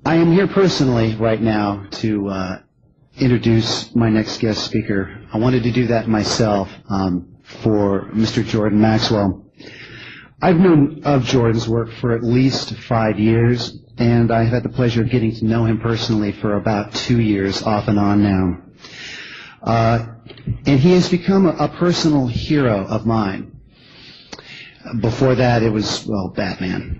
I am here personally right now to introduce my next guest speaker. I wanted to do that myself for Mr. Jordan Maxwell. I've known of Jordan's work for at least 5 years, and I've had the pleasure of getting to know him personally for about 2 years, off and on now. And he has become a personal hero of mine. Before that, it was, well, Batman.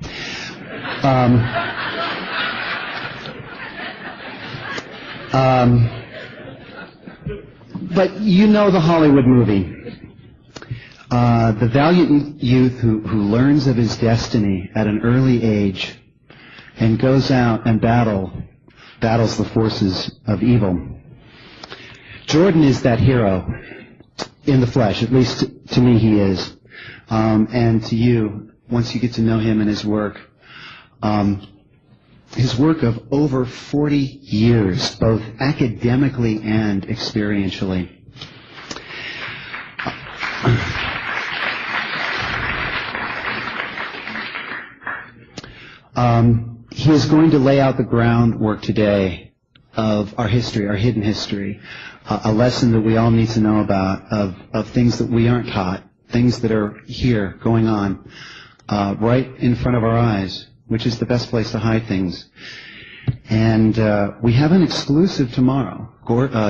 But you know the Hollywood movie. The valiant youth who learns of his destiny at an early age and goes out and battles the forces of evil. Jordan is that hero in the flesh, at least to me he is. And to you, once you get to know him and his work of over 40 years, both academically and experientially. He is going to lay out the groundwork today of our history, our hidden history, a lesson that we all need to know about, of things that we aren't taught, things that are here, going on, right in front of our eyes, which is the best place to hide things. And we have an exclusive tomorrow.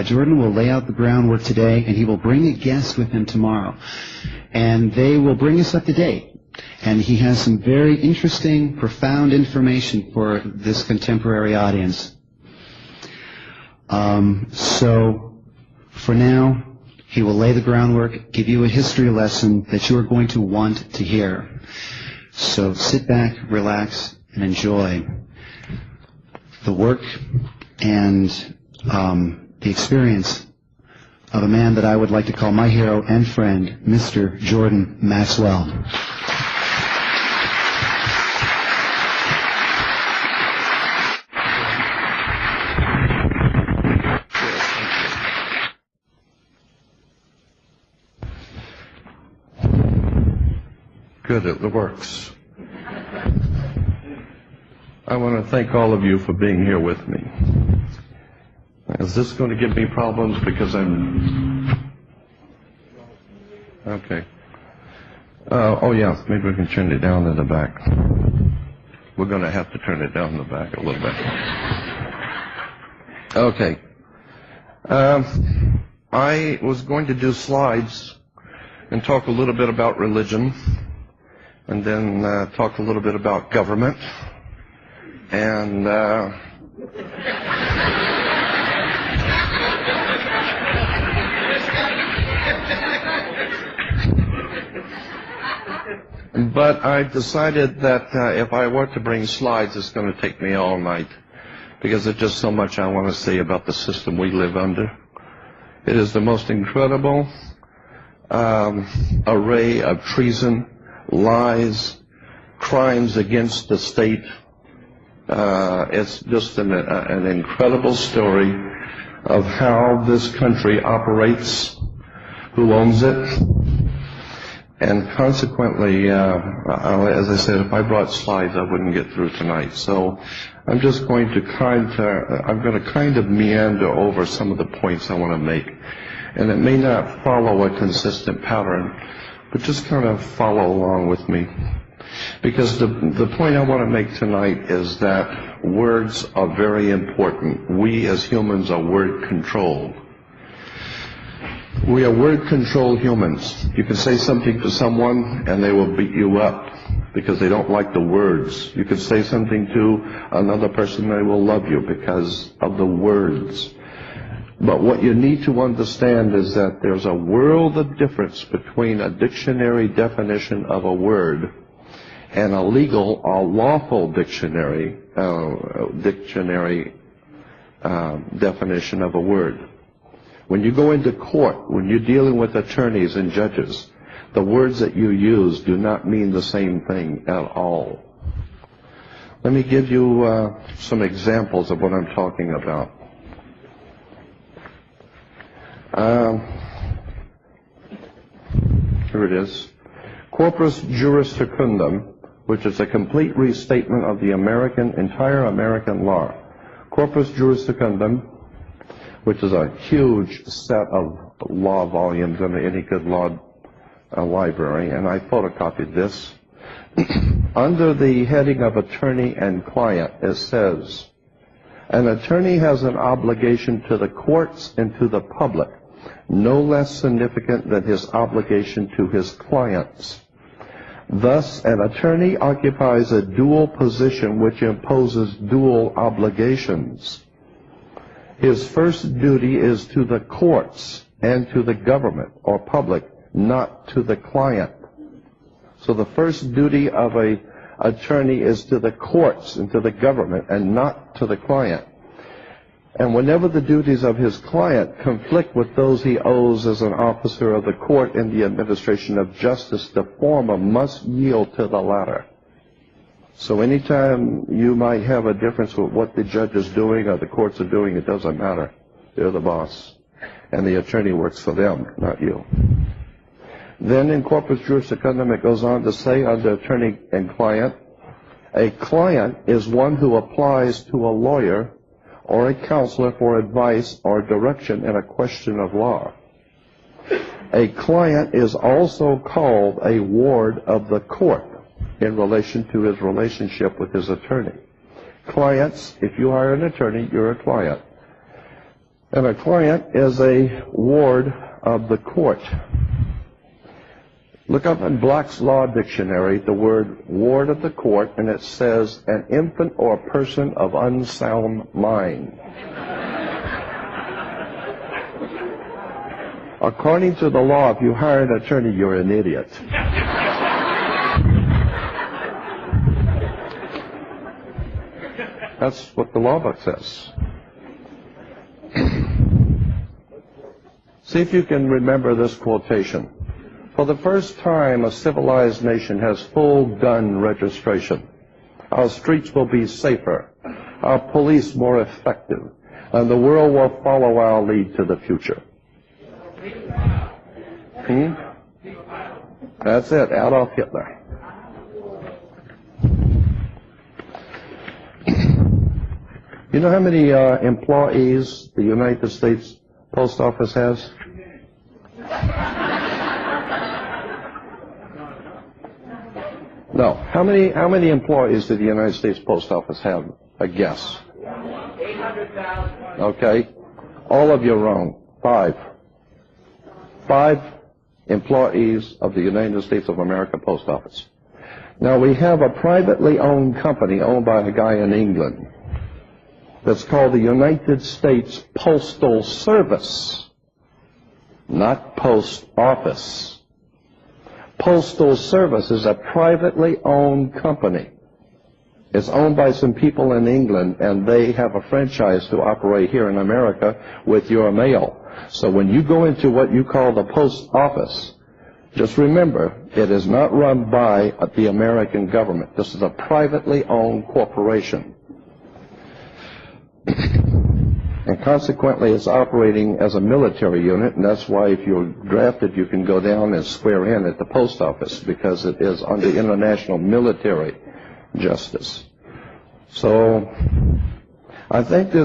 Jordan will lay out the groundwork today, and he will bring a guest with him tomorrow. And they will bring us up to date. And he has some very interesting, profound information for this contemporary audience. So, for now, he will lay the groundwork, give you a history lesson that you are going to want to hear. So sit back, relax, and enjoy the work and the experience of a man that I would like to call my hero and friend, Mr. Jordan Maxwell. Good, it works. I want to thank all of you for being here with me. Is this going to give me problems because I'm... Okay. Oh yeah, maybe we can turn it down in the back. We're going to have to turn it down in the back a little bit. Okay. I was going to do slides and talk a little bit about religion, and then talk a little bit about government, and but I decided that if I were to bring slides, it's going to take me all night, because there's just so much I want to say about the system we live under. It is the most incredible array of treason, lies, crimes against the state. It's just an incredible story of how this country operates, who owns it, and consequently, as I said, if I brought slides, I wouldn't get through tonight. So I'm just going to kind of meander over some of the points I want to make, and it may not follow a consistent pattern, but just kind of follow along with me. Because the point I want to make tonight is that words are very important. We as humans are word controlled. We are word controlled humans. You can say something to someone and they will beat you up because they don't like the words. You can say something to another person and they will love you because of the words. But what you need to understand is that there's a world of difference between a dictionary definition of a word and a legal or lawful dictionary definition of a word. When you go into court, when you're dealing with attorneys and judges, the words that you use do not mean the same thing at all. Let me give you some examples of what I'm talking about. Here it is. Corpus juris secundum, which is a complete restatement of the entire American law. Corpus Juris Secundum, which is a huge set of law volumes in any good law library, and I photocopied this. Under the heading of attorney and client, it says, an attorney has an obligation to the courts and to the public, no less significant than his obligation to his clients. Thus, an attorney occupies a dual position which imposes dual obligations. His first duty is to the courts and to the government or public, not to the client. So the first duty of an attorney is to the courts and to the government and not to the client. And whenever the duties of his client conflict with those he owes as an officer of the court in the administration of justice, the former must yield to the latter. So anytime you might have a difference with what the judge is doing or the courts are doing, it doesn't matter. They're the boss. And the attorney works for them, not you. Then in Corpus Juris Secundum, it goes on to say under attorney and client, a client is one who applies to a lawyer or a counselor for advice or direction in a question of law. A client is also called a ward of the court in relation to his relationship with his attorney. Clients, if you hire an attorney, you're a client. And a client is a ward of the court. Look up in Black's Law Dictionary the word ward of the court, and it says an infant or person of unsound mind. According to the law, if you hire an attorney, you're an idiot. That's what the law book says. See if you can remember this quotation. For the first time, a civilized nation has full gun registration. Our streets will be safer, our police more effective, and the world will follow our lead to the future. That's it, Adolf Hitler. You know how many employees the United States Post Office has? No. How many employees did the United States Post Office have? A guess. 800,000. Okay. All of you are wrong. 5. 5 employees of the United States of America Post Office. Now we have a privately owned company owned by a guy in England that's called the United States Postal Service, not Post Office. Postal Service is a privately owned company. It's owned by some people in England, and they have a franchise to operate here in America with your mail. So when you go into what you call the post office, just remember, it is not run by the American government. This is a privately owned corporation. And consequently, it's operating as a military unit, and that's why if you're drafted, you can go down and swear in at the post office, because it is under international military justice. So I think I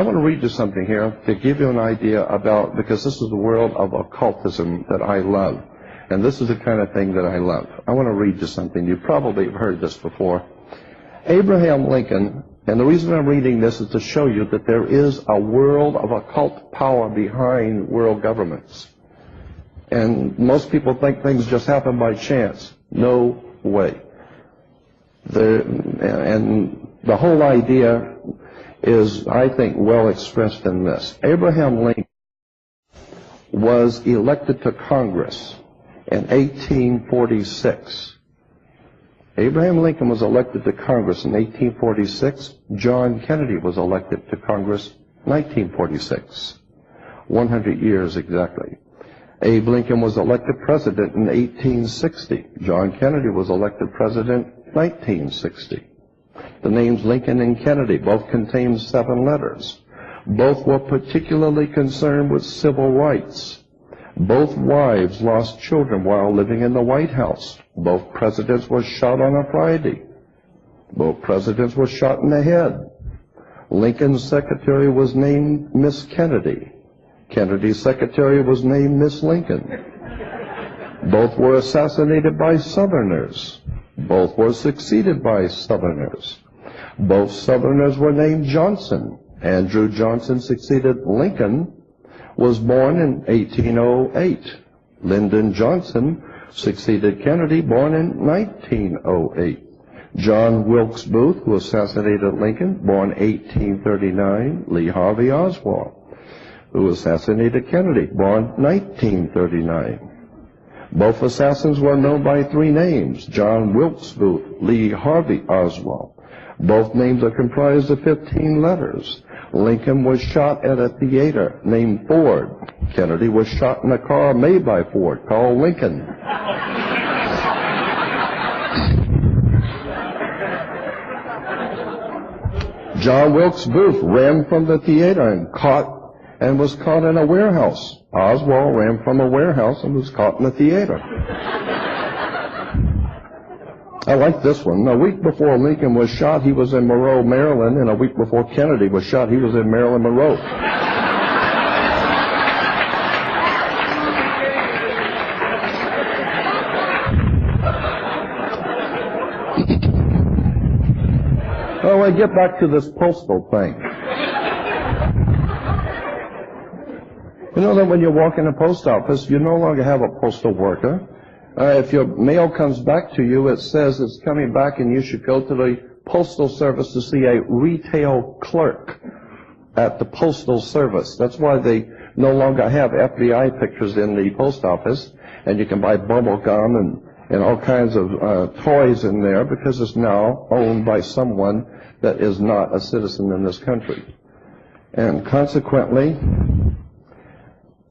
want to read you something here to give you an idea about, because this is the world of occultism that I love, and this is the kind of thing that I love. I want to read you something. You probably have heard this before. Abraham Lincoln. And the reason I'm reading this is to show you that there is a world of occult power behind world governments. And most people think things just happen by chance. No way. And the whole idea is, I think, well expressed in this. Abraham Lincoln was elected to Congress in 1846. Abraham Lincoln was elected to Congress in 1846. John Kennedy was elected to Congress in 1946. 100 years exactly. Abe Lincoln was elected president in 1860. John Kennedy was elected president in 1960. The names Lincoln and Kennedy both contain 7 letters. Both were particularly concerned with civil rights. Both wives lost children while living in the White House. Both presidents were shot on a Friday. Both presidents were shot in the head. Lincoln's secretary was named Miss Kennedy. Kennedy's secretary was named Miss Lincoln. Both were assassinated by Southerners. Both were succeeded by Southerners. Both Southerners were named Johnson. Andrew Johnson succeeded Lincoln, was born in 1808. Lyndon Johnson succeeded Kennedy, born in 1908. John Wilkes Booth, who assassinated Lincoln, born 1839. Lee Harvey Oswald, who assassinated Kennedy, born 1939. Both assassins were known by three names: John Wilkes Booth, Lee Harvey Oswald. Both names are comprised of 15 letters. Lincoln was shot at a theater named Ford. Kennedy was shot in a car made by Ford called Lincoln. John Wilkes Booth ran from the theater and was caught in a warehouse. Oswald ran from a warehouse and was caught in a theater. I like this one. A week before Lincoln was shot, he was in Monroe, Maryland, and a week before Kennedy was shot, he was in Maryland, Monroe. Oh, I get back to this postal thing. You know that when you walk in a post office, you no longer have a postal worker. If your mail comes back to you, it says it's coming back and you should go to the Postal Service to see a retail clerk at the Postal Service. That's why they no longer have FBI pictures in the post office, and you can buy bubble gum and all kinds of toys in there, because it's now owned by someone that is not a citizen in this country. And consequently,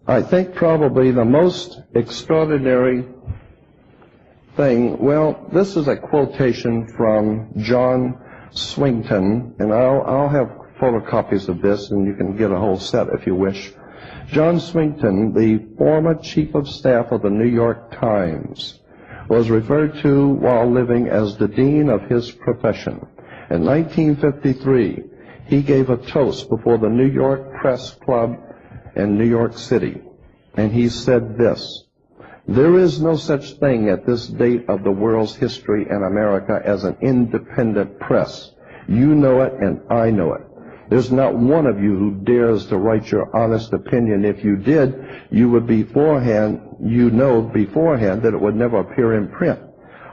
I think probably the most extraordinary thing, well, this is a quotation from John Swington, and I'll have photocopies of this, and you can get a whole set if you wish. John Swington, the former chief of staff of the New York Times, was referred to while living as the dean of his profession. In 1953, he gave a toast before the New York Press Club in New York City, and he said this: "There is no such thing at this date of the world's history in America as an independent press. You know it and I know it. There's not one of you who dares to write your honest opinion. If you did, you know beforehand that it would never appear in print.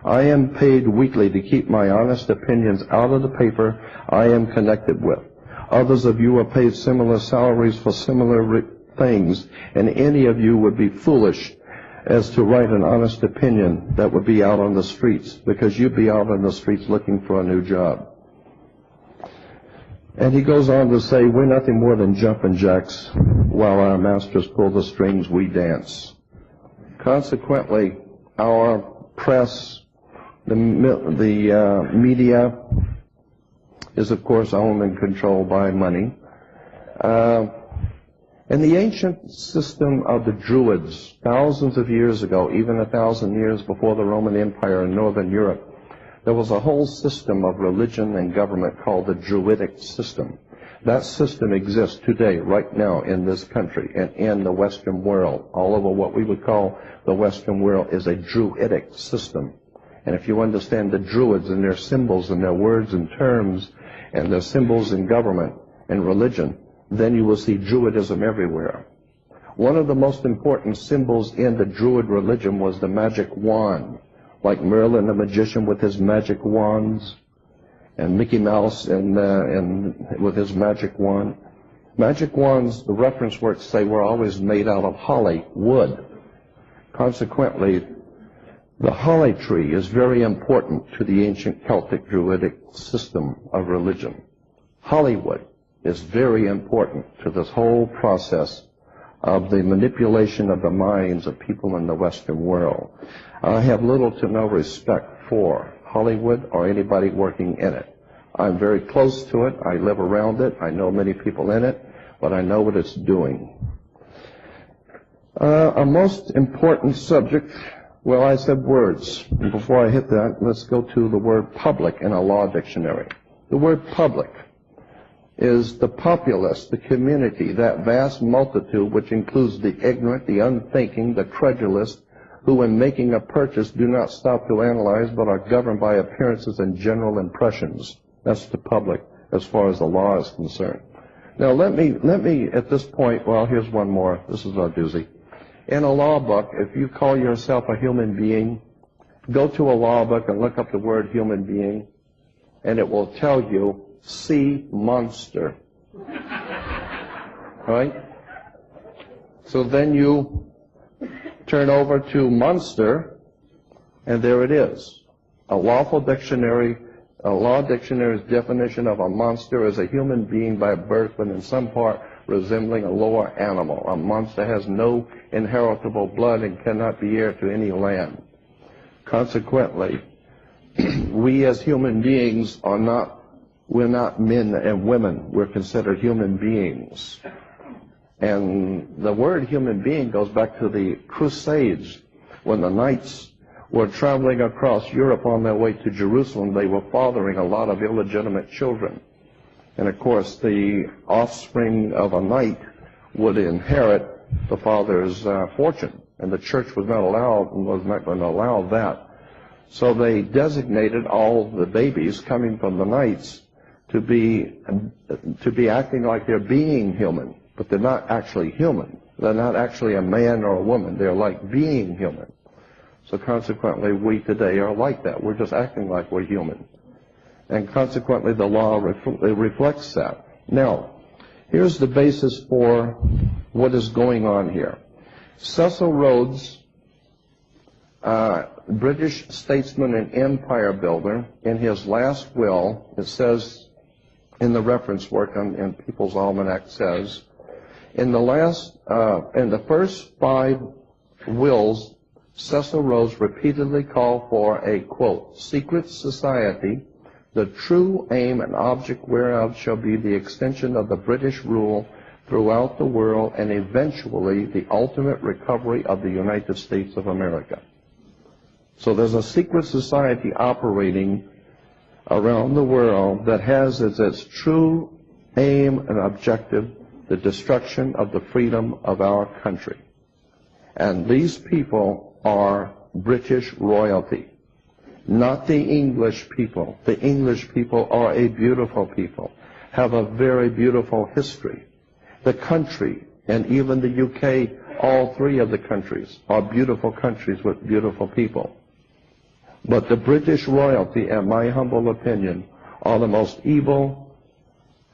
I am paid weekly to keep my honest opinions out of the paper I am connected with. Others of you are paid similar salaries for similar things, and any of you would be foolish as to write an honest opinion that would be out on the streets, because you'd be out on the streets looking for a new job." And he goes on to say, "We're nothing more than jumping jacks. While our masters pull the strings, we dance." Consequently, our press, the media, is of course owned and controlled by money. In the ancient system of the Druids, thousands of years ago, even 1,000 years before the Roman Empire in Northern Europe, there was a whole system of religion and government called the Druidic system. That system exists today, right now, in this country and in the Western world. All over what we would call the Western world is a Druidic system. And if you understand the Druids and their symbols and their words and terms and their symbols in government and religion, then you will see Druidism everywhere. One of the most important symbols in the Druid religion was the magic wand, like Merlin the magician with his magic wands, and Mickey Mouse with his magic wand. Magic wands, the reference works say, were always made out of holly wood. Consequently, the holly tree is very important to the ancient Celtic Druidic system of religion. Hollywood is very important to this whole process of the manipulation of the minds of people in the Western world. I have little to no respect for Hollywood or anybody working in it. I'm very close to it. I live around it. I know many people in it, but I know what it's doing. A most important subject, well, I said words. And before I hit that, let's go to the word public in a law dictionary. The word public is the populace, the community, that vast multitude which includes the ignorant, the unthinking, the credulous, who in making a purchase do not stop to analyze but are governed by appearances and general impressions. That's the public as far as the law is concerned. Now let me at this point, well, here's one more. This is a doozy. In a law book, if you call yourself a human being, go to a law book and look up the word human being, and it will tell you, see monster. Right? So then you turn over to monster, and there it is. A lawful dictionary, a law dictionary's definition of a monster is a human being by birth, but in some part resembling a lower animal. A monster has no inheritable blood and cannot be heir to any land. Consequently, we as human beings we're not men and women. We're considered human beings. And the word human being goes back to the Crusades. When the knights were traveling across Europe on their way to Jerusalem, they were fathering a lot of illegitimate children. And of course, the offspring of a knight would inherit the father's fortune. And the church was not going to allow that. So they designated all the babies coming from the knights to be acting like they're being human. But they're not actually human. They're not actually a man or a woman. They're like being human. So consequently, we today are like that. We're just acting like we're human. And consequently, the law reflects that. Now, here's the basis for what is going on here. Cecil Rhodes, British statesman and empire builder, in his last will, it says in the reference work in People's Almanac says, in the first 5 wills, Cecil Rhodes repeatedly called for a, quote, secret society, the true aim and object whereof shall be the extension of the British rule throughout the world and eventually the ultimate recovery of the United States of America. So there's a secret society operating around the world that has as its true aim and objective the destruction of the freedom of our country. And these people are British royalty, not the English people. The English people are a beautiful people, have a very beautiful history. The country, and even the UK, all 3 of the countries are beautiful countries with beautiful people. But the British royalty, in my humble opinion, are the most evil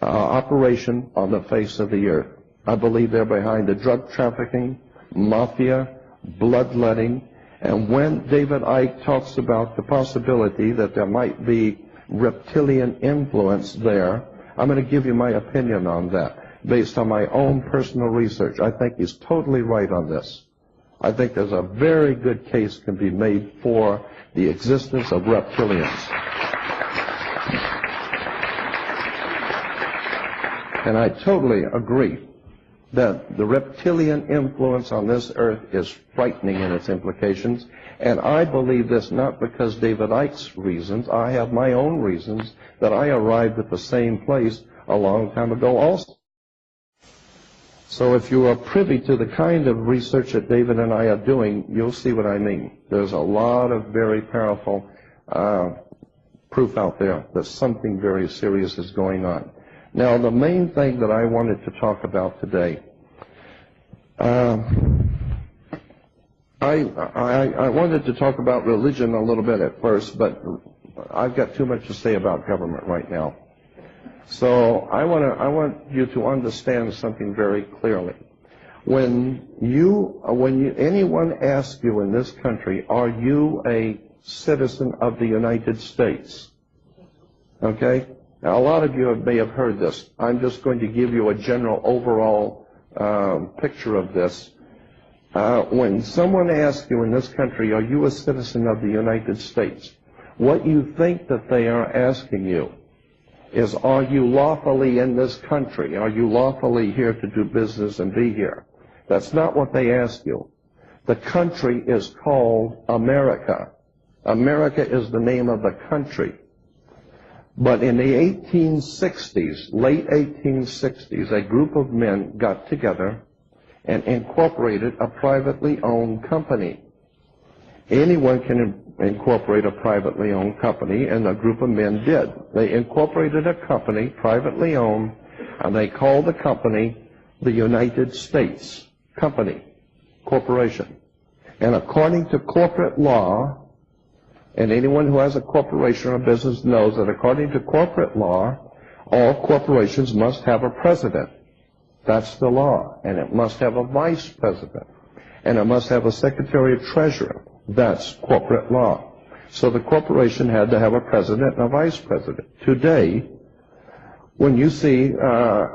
operation on the face of the earth. I believe they're behind the drug trafficking, mafia, bloodletting, and when David Icke talks about the possibility that there might be reptilian influence there, I'm going to give you my opinion on that based on my own personal research. I think he's totally right on this. I think there's a very good case can be made for the existence of reptilians. And I totally agree that the reptilian influence on this earth is frightening in its implications. And I believe this not because David Icke's reasons. I have my own reasons that I arrived at the same place a long time ago also. So if you are privy to the kind of research that David and I are doing, you'll see what I mean. There's a lot of very powerful proof out there that something very serious is going on. Now, the main thing that I wanted to talk about today, I wanted to talk about religion a little bit at first, but I've got too much to say about government right now. So I want you to understand something very clearly. When anyone asks you in this country, are you a citizen of the United States? Okay? Now, a lot of you may have heard this. I'm just going to give you a general overall picture of this. When someone asks you in this country, are you a citizen of the United States? What you think that they are asking you is, are you lawfully in this country? Are you lawfully here to do business and be here? That's not what they ask you. The country is called America. America is the name of the country. But in the 1860s, late 1860s, a group of men got together and incorporated a privately owned company. Anyone can incorporate a privately owned company, and a group of men did. They incorporated a company, privately owned, and they called the company the United States Company, Corporation. And according to corporate law, and anyone who has a corporation or business knows that according to corporate law, all corporations must have a president. That's the law. And it must have a vice president. And it must have a secretary of treasury. That's corporate law. So the corporation had to have a president and a vice president. Today, when you see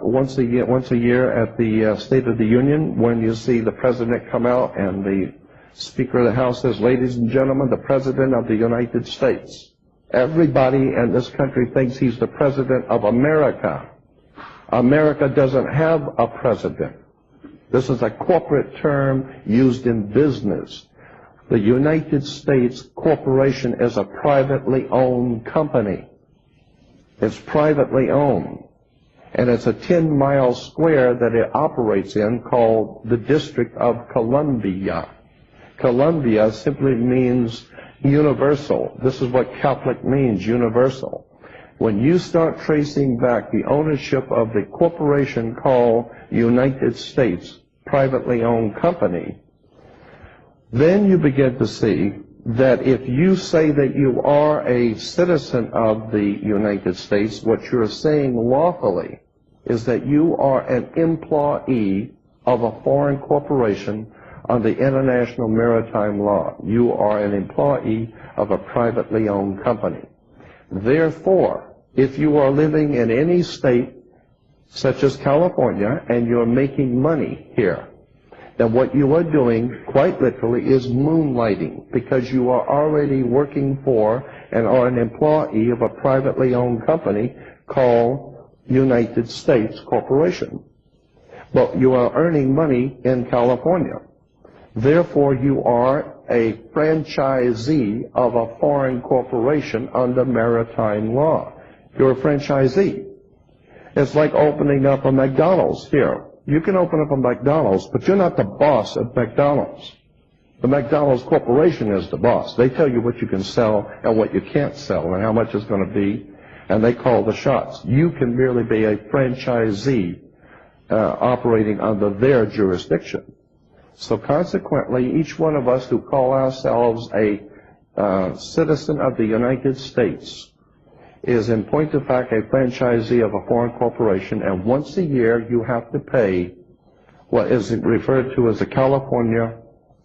once a year at the State of the Union, when you see the president come out and the Speaker of the House says, "Ladies and gentlemen, the President of the United States." Everybody in this country thinks he's the President of America. America doesn't have a president. This is a corporate term used in business. The United States Corporation is a privately owned company. It's privately owned. And it's a 10-mile square that it operates in called the District of Columbia. Columbia simply means universal. This is what Catholic means, universal. When you start tracing back the ownership of the corporation called United States privately owned company, then you begin to see that if you say that you are a citizen of the United States, what you're saying lawfully is that you are an employee of a foreign corporation under international maritime law. You are an employee of a privately owned company. Therefore, if you are living in any state such as California and you're making money here, then what you are doing, quite literally, is moonlighting, because you are already working for and are an employee of a privately owned company called United States Corporation. But you are earning money in California. Therefore, you are a franchisee of a foreign corporation under maritime law. You're a franchisee. It's like opening up a McDonald's here. You can open up a McDonald's, but you're not the boss of McDonald's. The McDonald's Corporation is the boss. They tell you what you can sell and what you can't sell and how much it's going to be, and they call the shots. You can merely be a franchisee operating under their jurisdiction. So consequently, each one of us who call ourselves a citizen of the United States is in point of fact a franchisee of a foreign corporation, and once a year you have to pay what is referred to as the California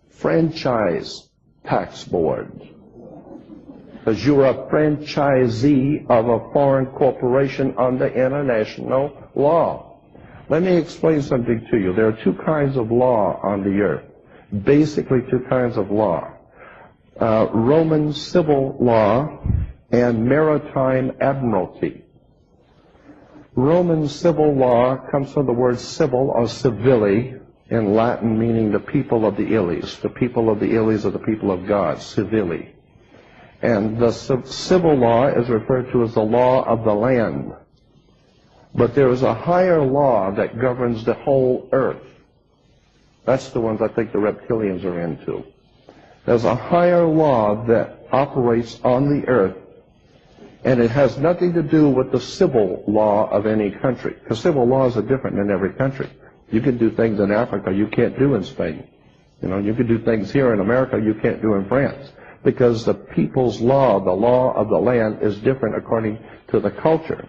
Franchise Tax Board, because you are a franchisee of a foreign corporation under international law. Let me explain something to you. There are two kinds of law on the earth, basically two kinds of law. Roman civil law and maritime admiralty. Roman civil law comes from the word civil or civili in Latin, meaning the people of the Illies. The people of the Illies are the people of God, civili. And the civil law is referred to as the law of the land. But there is a higher law that governs the whole earth. That's the ones I think the reptilians are into. There's a higher law that operates on the earth, and it has nothing to do with the civil law of any country, because civil laws are different in every country. You can do things in Africa you can't do in Spain. You can do things here in America you can't do in France, because the people's law, the law of the land, is different according to the culture.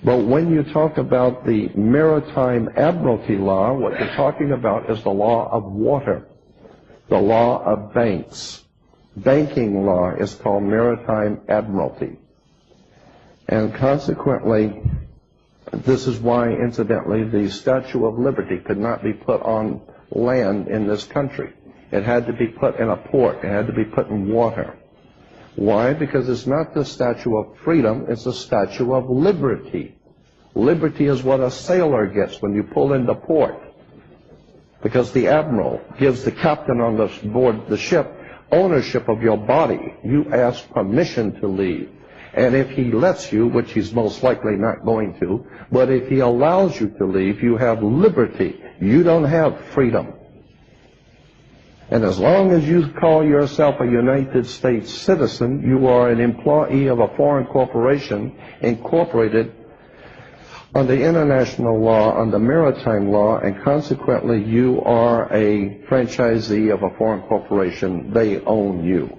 But when you talk about the maritime admiralty law, what you're talking about is the law of water, the law of banks. Banking law is called maritime admiralty. And consequently, this is why, incidentally, the Statue of Liberty could not be put on land in this country. It had to be put in a port. It had to be put in water. Why? Because it's not the Statue of Freedom, it's the Statue of Liberty. Liberty is what a sailor gets when you pull into port. because the admiral gives the captain on the board the ship ownership of your body. You ask permission to leave. And if he lets you, which he's most likely not going to, but if he allows you to leave, you have liberty. You don't have freedom. And as long as you call yourself a United States citizen, you are an employee of a foreign corporation incorporated under international law, under maritime law, and consequently you are a franchisee of a foreign corporation. They own you.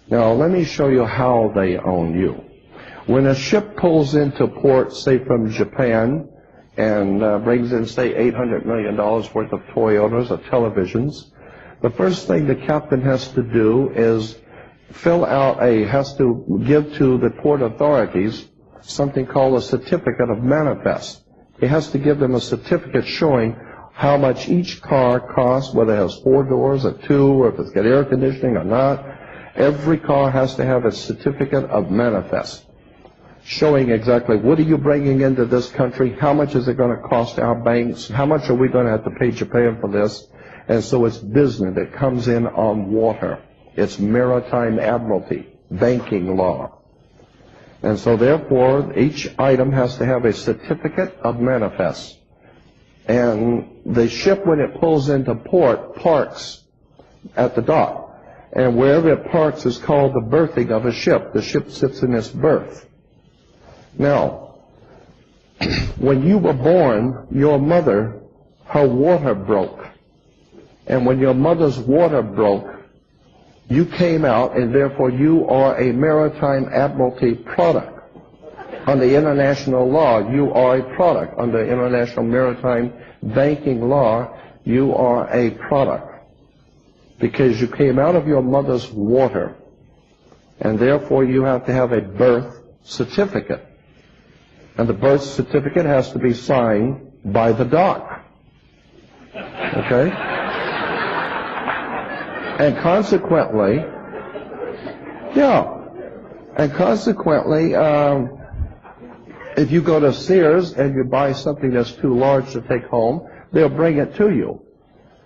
Now let me show you how they own you. When a ship pulls into port, say from Japan, and brings in, say, $800 million worth of Toyotas or televisions, the first thing the captain has to do is has to give to the port authorities something called a certificate of manifest. He has to give them a certificate showing how much each car costs, whether it has 4 doors or 2, or if it's got air conditioning or not. Every car has to have a certificate of manifest, showing exactly what are you bringing into this country, how much is it going to cost our banks, how much are we going to have to pay Japan for this. And so it's business. It comes in on water. It's maritime admiralty, banking law. And so therefore, each item has to have a certificate of manifest. And the ship, when it pulls into port, parks at the dock. And wherever it parks is called the berthing of a ship. The ship sits in its berth. Now, when you were born, your mother, her water broke. And when your mother's water broke, you came out, and therefore you are a maritime admiralty product. Under international law, you are a product. Under international maritime banking law, you are a product. Because you came out of your mother's water, and therefore you have to have a birth certificate. And the birth certificate has to be signed by the doc. Okay? And consequently, if you go to Sears and you buy something that's too large to take home, they'll bring it to you.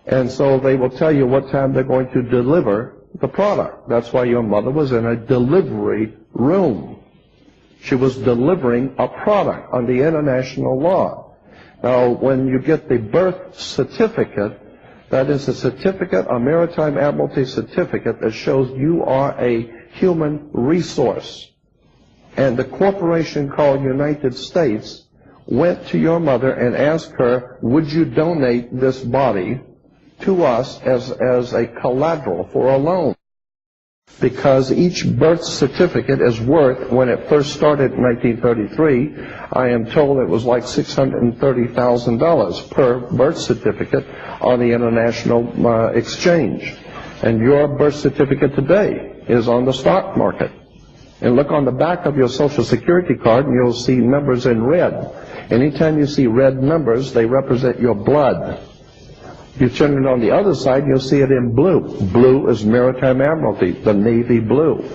And so they will tell you what time they're going to deliver the product. That's why your mother was in a delivery room. She was delivering a product under international law. Now, when you get the birth certificate, that is a certificate, a maritime admiralty certificate that shows you are a human resource. And the corporation called United States went to your mother and asked her, would you donate this body to us as a collateral for a loan? Because each birth certificate is worth, when it first started in 1933, I am told it was like $630,000 per birth certificate on the international exchange. And your birth certificate today is on the stock market. And look on the back of your Social Security card and you'll see numbers in red. Anytime you see red numbers, they represent your blood. You turn it on the other side, you'll see it in blue. Blue is maritime admiralty, the navy blue.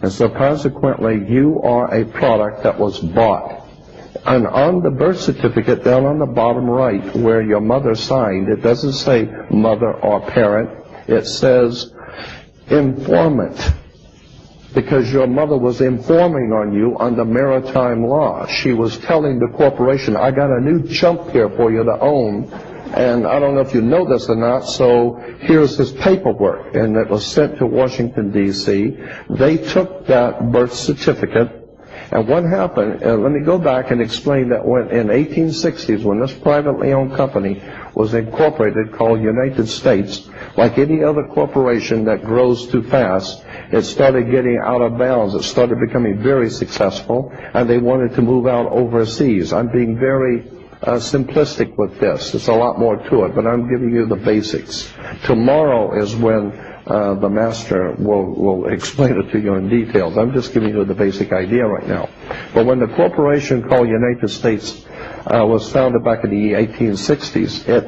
And so consequently, you are a product that was bought. And on the birth certificate, down on the bottom right, where your mother signed, it doesn't say mother or parent. It says informant. Because your mother was informing on you under maritime law. She was telling the corporation, I got a new chump here for you to own. And I don't know if you know this or not, so here's his paperwork. And it was sent to Washington, D.C. They took that birth certificate. And what happened, let me go back and explain that when in 1860s, when this privately owned company was incorporated called United States, like any other corporation that grows too fast, it started getting out of bounds. It started becoming very successful, and they wanted to move out overseas. I'm being very simplistic with this. There's a lot more to it, but I'm giving you the basics. Tomorrow is when the master will explain it to you in details. I'm just giving you the basic idea right now. But when the corporation called United States was founded back in the 1860s, it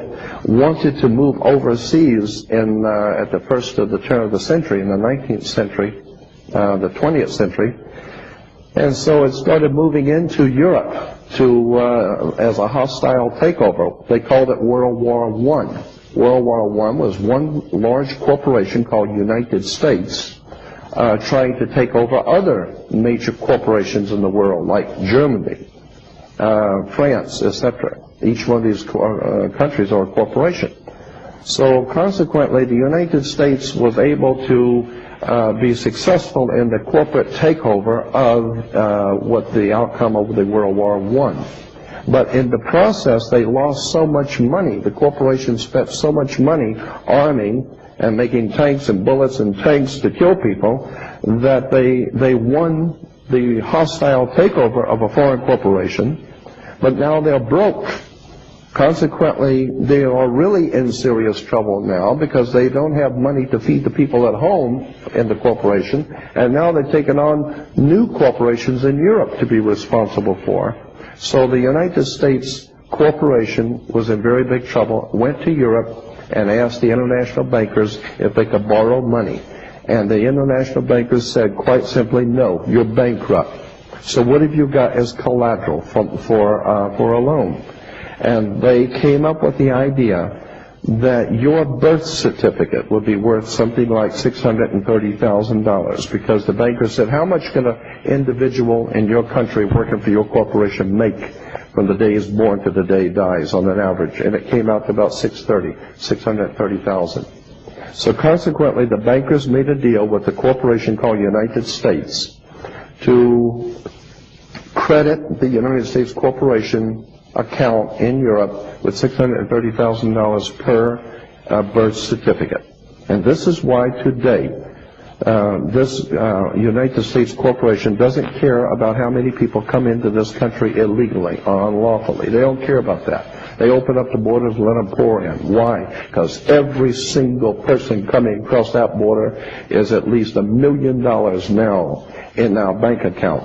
wanted to move overseas at the first of the turn of the century, in the 19th century, the 20th century. And so it started moving into Europe as a hostile takeover. They called it World War I. World War I was one large corporation called United States trying to take over other major corporations in the world, like Germany, France, etc. Each one of these countries are a corporation. So consequently, the United States was able to be successful in the corporate takeover of what the outcome of the World War I. But in the process, they lost so much money. The corporation spent so much money arming and making tanks and bullets and tanks to kill people that they won the hostile takeover of a foreign corporation, but now they're broke. Consequently, they are really in serious trouble now because they don't have money to feed the people at home in the corporation, and now they've taken on new corporations in Europe to be responsible for. So the United States corporation was in very big trouble, went to Europe and asked the international bankers if they could borrow money. And the international bankers said quite simply, no, you're bankrupt. So what have you got as collateral for a loan? And they came up with the idea that your birth certificate would be worth something like $630,000, because the banker said, how much can an individual in your country working for your corporation make from the day he's born to the day he dies on an average? And it came out to about $630,000. So consequently, the bankers made a deal with the corporation called United States to credit the United States corporation account in Europe with $630,000 per birth certificate. And this is why today this United States corporation doesn't care about how many people come into this country illegally or unlawfully. They don't care about that. They open up the borders and let them pour in. Why? Because every single person coming across that border is at least $1 million now in our bank account.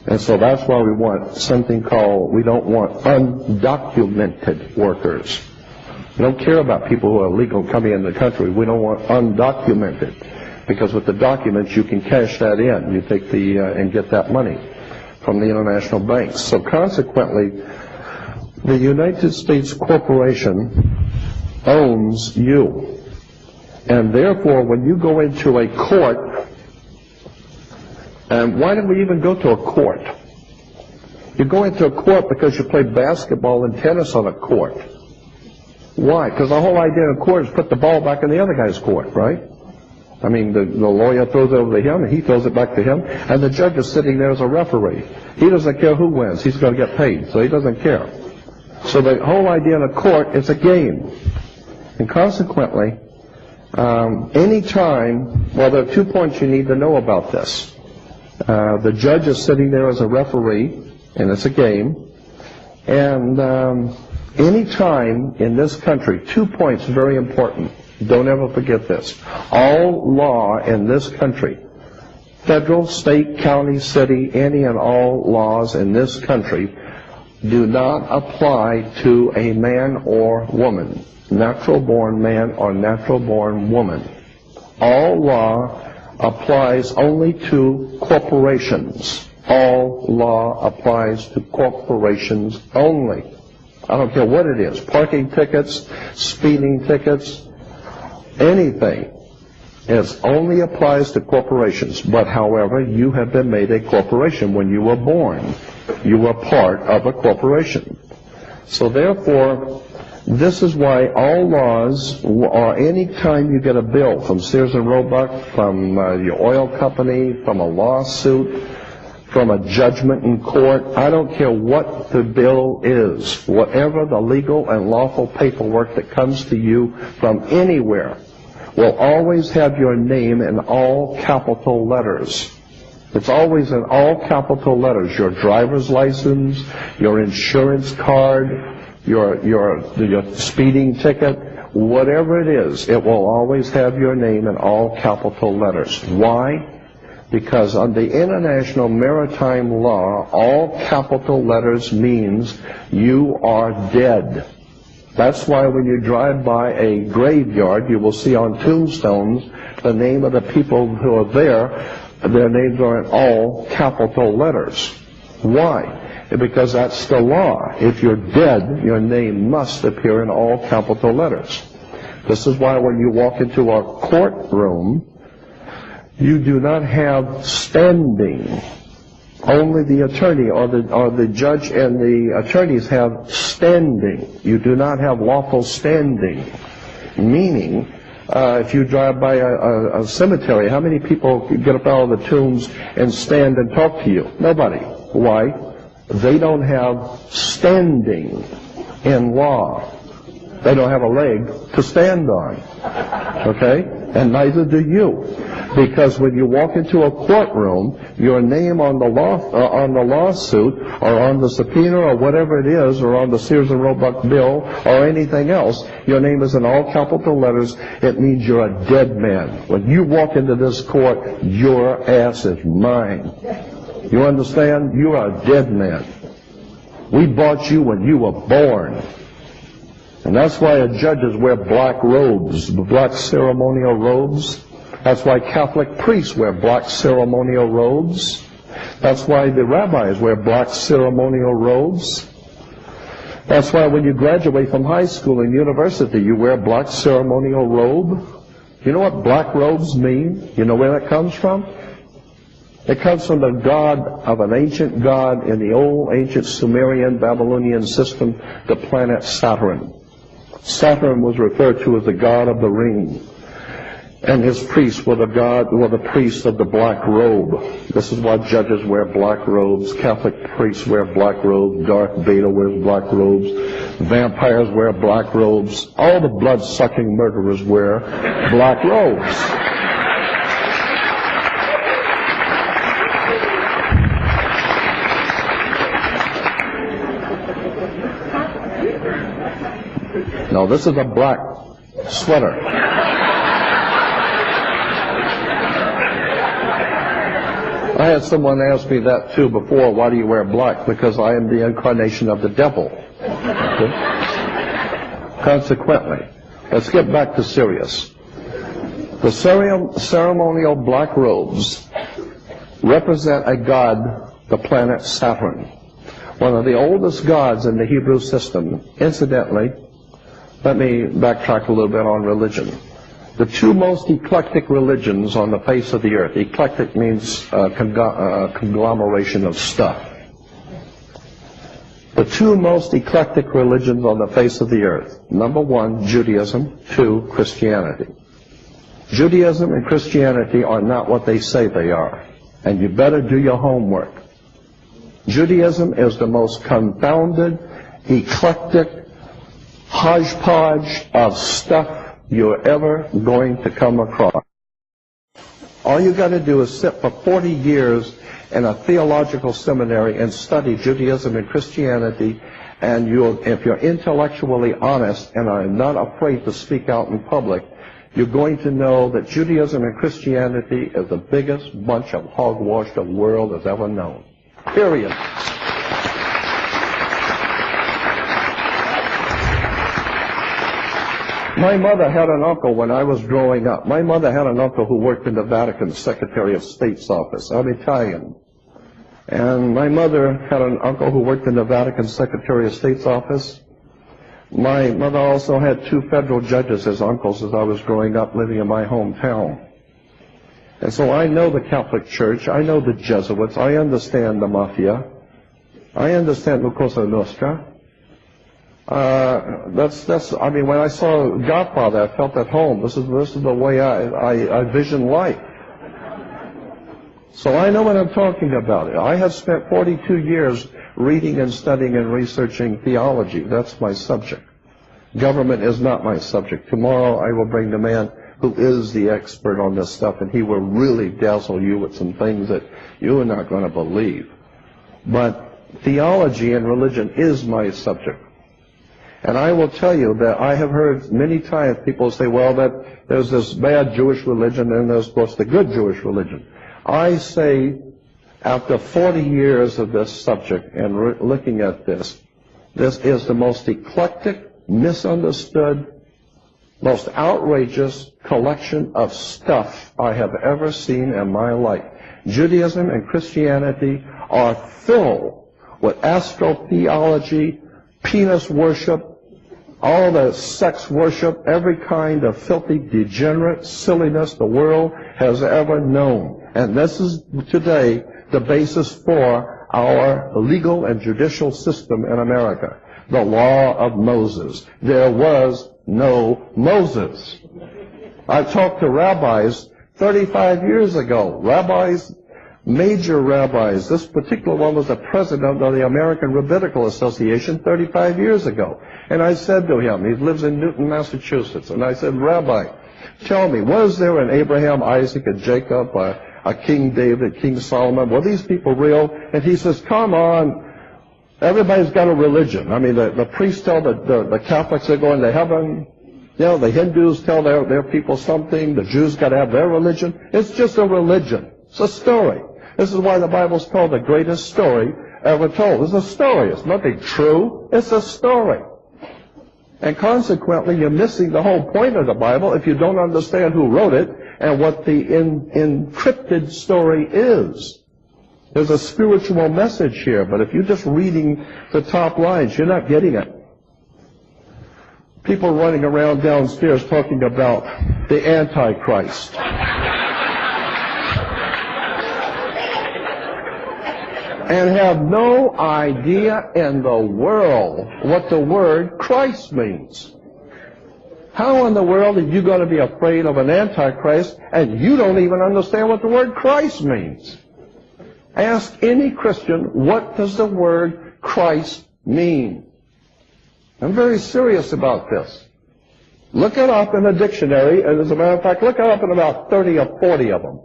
And so that's why we want something called, we don't want undocumented workers. We don't care about people who are illegal coming in the country. We don't want undocumented, because with the documents you can cash that in. You take and get that money from the international banks. So consequently, the United States corporation owns you. And therefore, when you go into a court, and why do we even go to a court? You go into a court because you play basketball and tennis on a court. Why? Because the whole idea of court is put the ball back in the other guy's court, right? I mean, the lawyer throws it over to him, and he throws it back to him, and the judge is sitting there as a referee. He doesn't care who wins. He's going to get paid, so he doesn't care. So the whole idea in a court is a game. And consequently, any time, well, there are 2 points you need to know about this. The judge is sitting there as a referee, and it's a game. And any time in this country, 2 points very important. Don't ever forget this. All law in this country, federal, state, county, city, any and all laws in this country do not apply to a man or woman, natural-born man or natural-born woman. All law applies only to corporations. All law applies to corporations only. I don't care what it is, parking tickets, speeding tickets, anything. It only applies to corporations. But however, you have been made a corporation when you were born. You were part of a corporation. So therefore, this is why all laws, or any time you get a bill from Sears and Roebuck, from your oil company, from a lawsuit, from a judgment in court, I don't care what the bill is, whatever the legal and lawful paperwork that comes to you from anywhere will always have your name in all capital letters. It's always in all capital letters. Your driver's license, your insurance card, your speeding ticket, whatever it is, it will always have your name in all capital letters. Why? Because under international maritime law, all capital letters means you are dead. That's why when you drive by a graveyard, you will see on tombstones the name of the people who are there their names are in all capital letters. Why? Because that's the law. If you're dead, your name must appear in all capital letters. This is why when you walk into a courtroom, you do not have standing. Only the attorney or the judge and the attorneys have standing. You do not have lawful standing. Meaning, if you drive by a cemetery, how many people get up out of the tombs and stand and talk to you? Nobody. Why? They don't have standing in law. They don't have a leg to stand on. Okay? And neither do you. Because when you walk into a courtroom, your name on the lawsuit, or on the subpoena, or whatever it is, or on the Sears and Roebuck bill, or anything else, your name is in all capital letters. It means you're a dead man. When you walk into this court, your ass is mine. You understand? You are a dead man. We bought you when you were born. And that's why judges wear black robes, black ceremonial robes. That's why Catholic priests wear black ceremonial robes. That's why the rabbis wear black ceremonial robes. That's why when you graduate from high school and university, you wear black ceremonial robe. You know what black robes mean? You know where that comes from? It comes from the god of an ancient god in the old ancient Sumerian Babylonian system, the planet Saturn. Saturn was referred to as the god of the ring. And his priests were the priests of the black robe. This is why judges wear black robes, Catholic priests wear black robes, Darth Vader wears black robes, vampires wear black robes, all the blood-sucking murderers wear black robes. No, this is a black sweater. I had someone ask me that too before, why do you wear black? Because I am the incarnation of the devil. Okay? Consequently, let's get back to serious. The ceremonial black robes represent a god, the planet Saturn, one of the oldest gods in the Hebrew system. Incidentally, let me backtrack a little bit on religion. The two most eclectic religions on the face of the earth. Eclectic means conglomeration of stuff. The two most eclectic religions on the face of the earth. Number one, Judaism. Two, Christianity. Judaism and Christianity are not what they say they are. And you better do your homework. Judaism is the most confounded, eclectic hodgepodge of stuff you're ever going to come across. All you got to do is sit for 40 years in a theological seminary and study Judaism and Christianity, and if you're intellectually honest and are not afraid to speak out in public, you're going to know that Judaism and Christianity is the biggest bunch of hogwash the world has ever known. Period. My mother had an uncle when I was growing up. My mother had an uncle who worked in the Vatican Secretary of State's office. I'm Italian. And my mother had an uncle who worked in the Vatican Secretary of State's office. My mother also had two federal judges as uncles as I was growing up living in my hometown. And so I know the Catholic Church. I know the Jesuits. I understand the Mafia. I understand La Cosa Nostra. I mean, when I saw Godfather, I felt at home. This is the way I vision life. So I know what I'm talking about. I have spent 42 years reading and studying and researching theology. That's my subject. Government is not my subject. Tomorrow I will bring the man who is the expert on this stuff, and he will really dazzle you with some things that you are not going to believe. But theology and religion is my subject. And I will tell you that I have heard many times people say, well, that there's this bad Jewish religion and there's, of course, the good Jewish religion. I say, after 40 years of this subject and looking at this is the most eclectic, misunderstood, most outrageous collection of stuff I have ever seen in my life. Judaism and Christianity are filled with astrotheology, penis worship, all the sex worship, every kind of filthy, degenerate silliness the world has ever known. And this is today the basis for our legal and judicial system in America. The law of Moses. There was no Moses. I talked to rabbis 35 years ago. Rabbis, major rabbis. This particular one was the president of the American Rabbinical Association 35 years ago. And I said to him, he lives in Newton, Massachusetts, and I said, Rabbi, tell me, was there an Abraham, Isaac, and Jacob, a King David, King Solomon? Were these people real? And he says, come on. Everybody's got a religion. I mean, the priests tell the Catholics they're going to heaven. You know, the Hindus tell their people something. The Jews got to have their religion. It's just a religion. It's a story. This is why the Bible's called the greatest story ever told. It's a story. It's nothing true. It's a story. And consequently, you're missing the whole point of the Bible if you don't understand who wrote it and what the encrypted story is. There's a spiritual message here, but if you're just reading the top lines, you're not getting it. People running around downstairs talking about the Antichrist. And have no idea in the world what the word Christ means. How in the world are you going to be afraid of an Antichrist and you don't even understand what the word Christ means? Ask any Christian, what does the word Christ mean? I'm very serious about this. Look it up in a dictionary, and as a matter of fact, look it up in about 30 or 40 of them.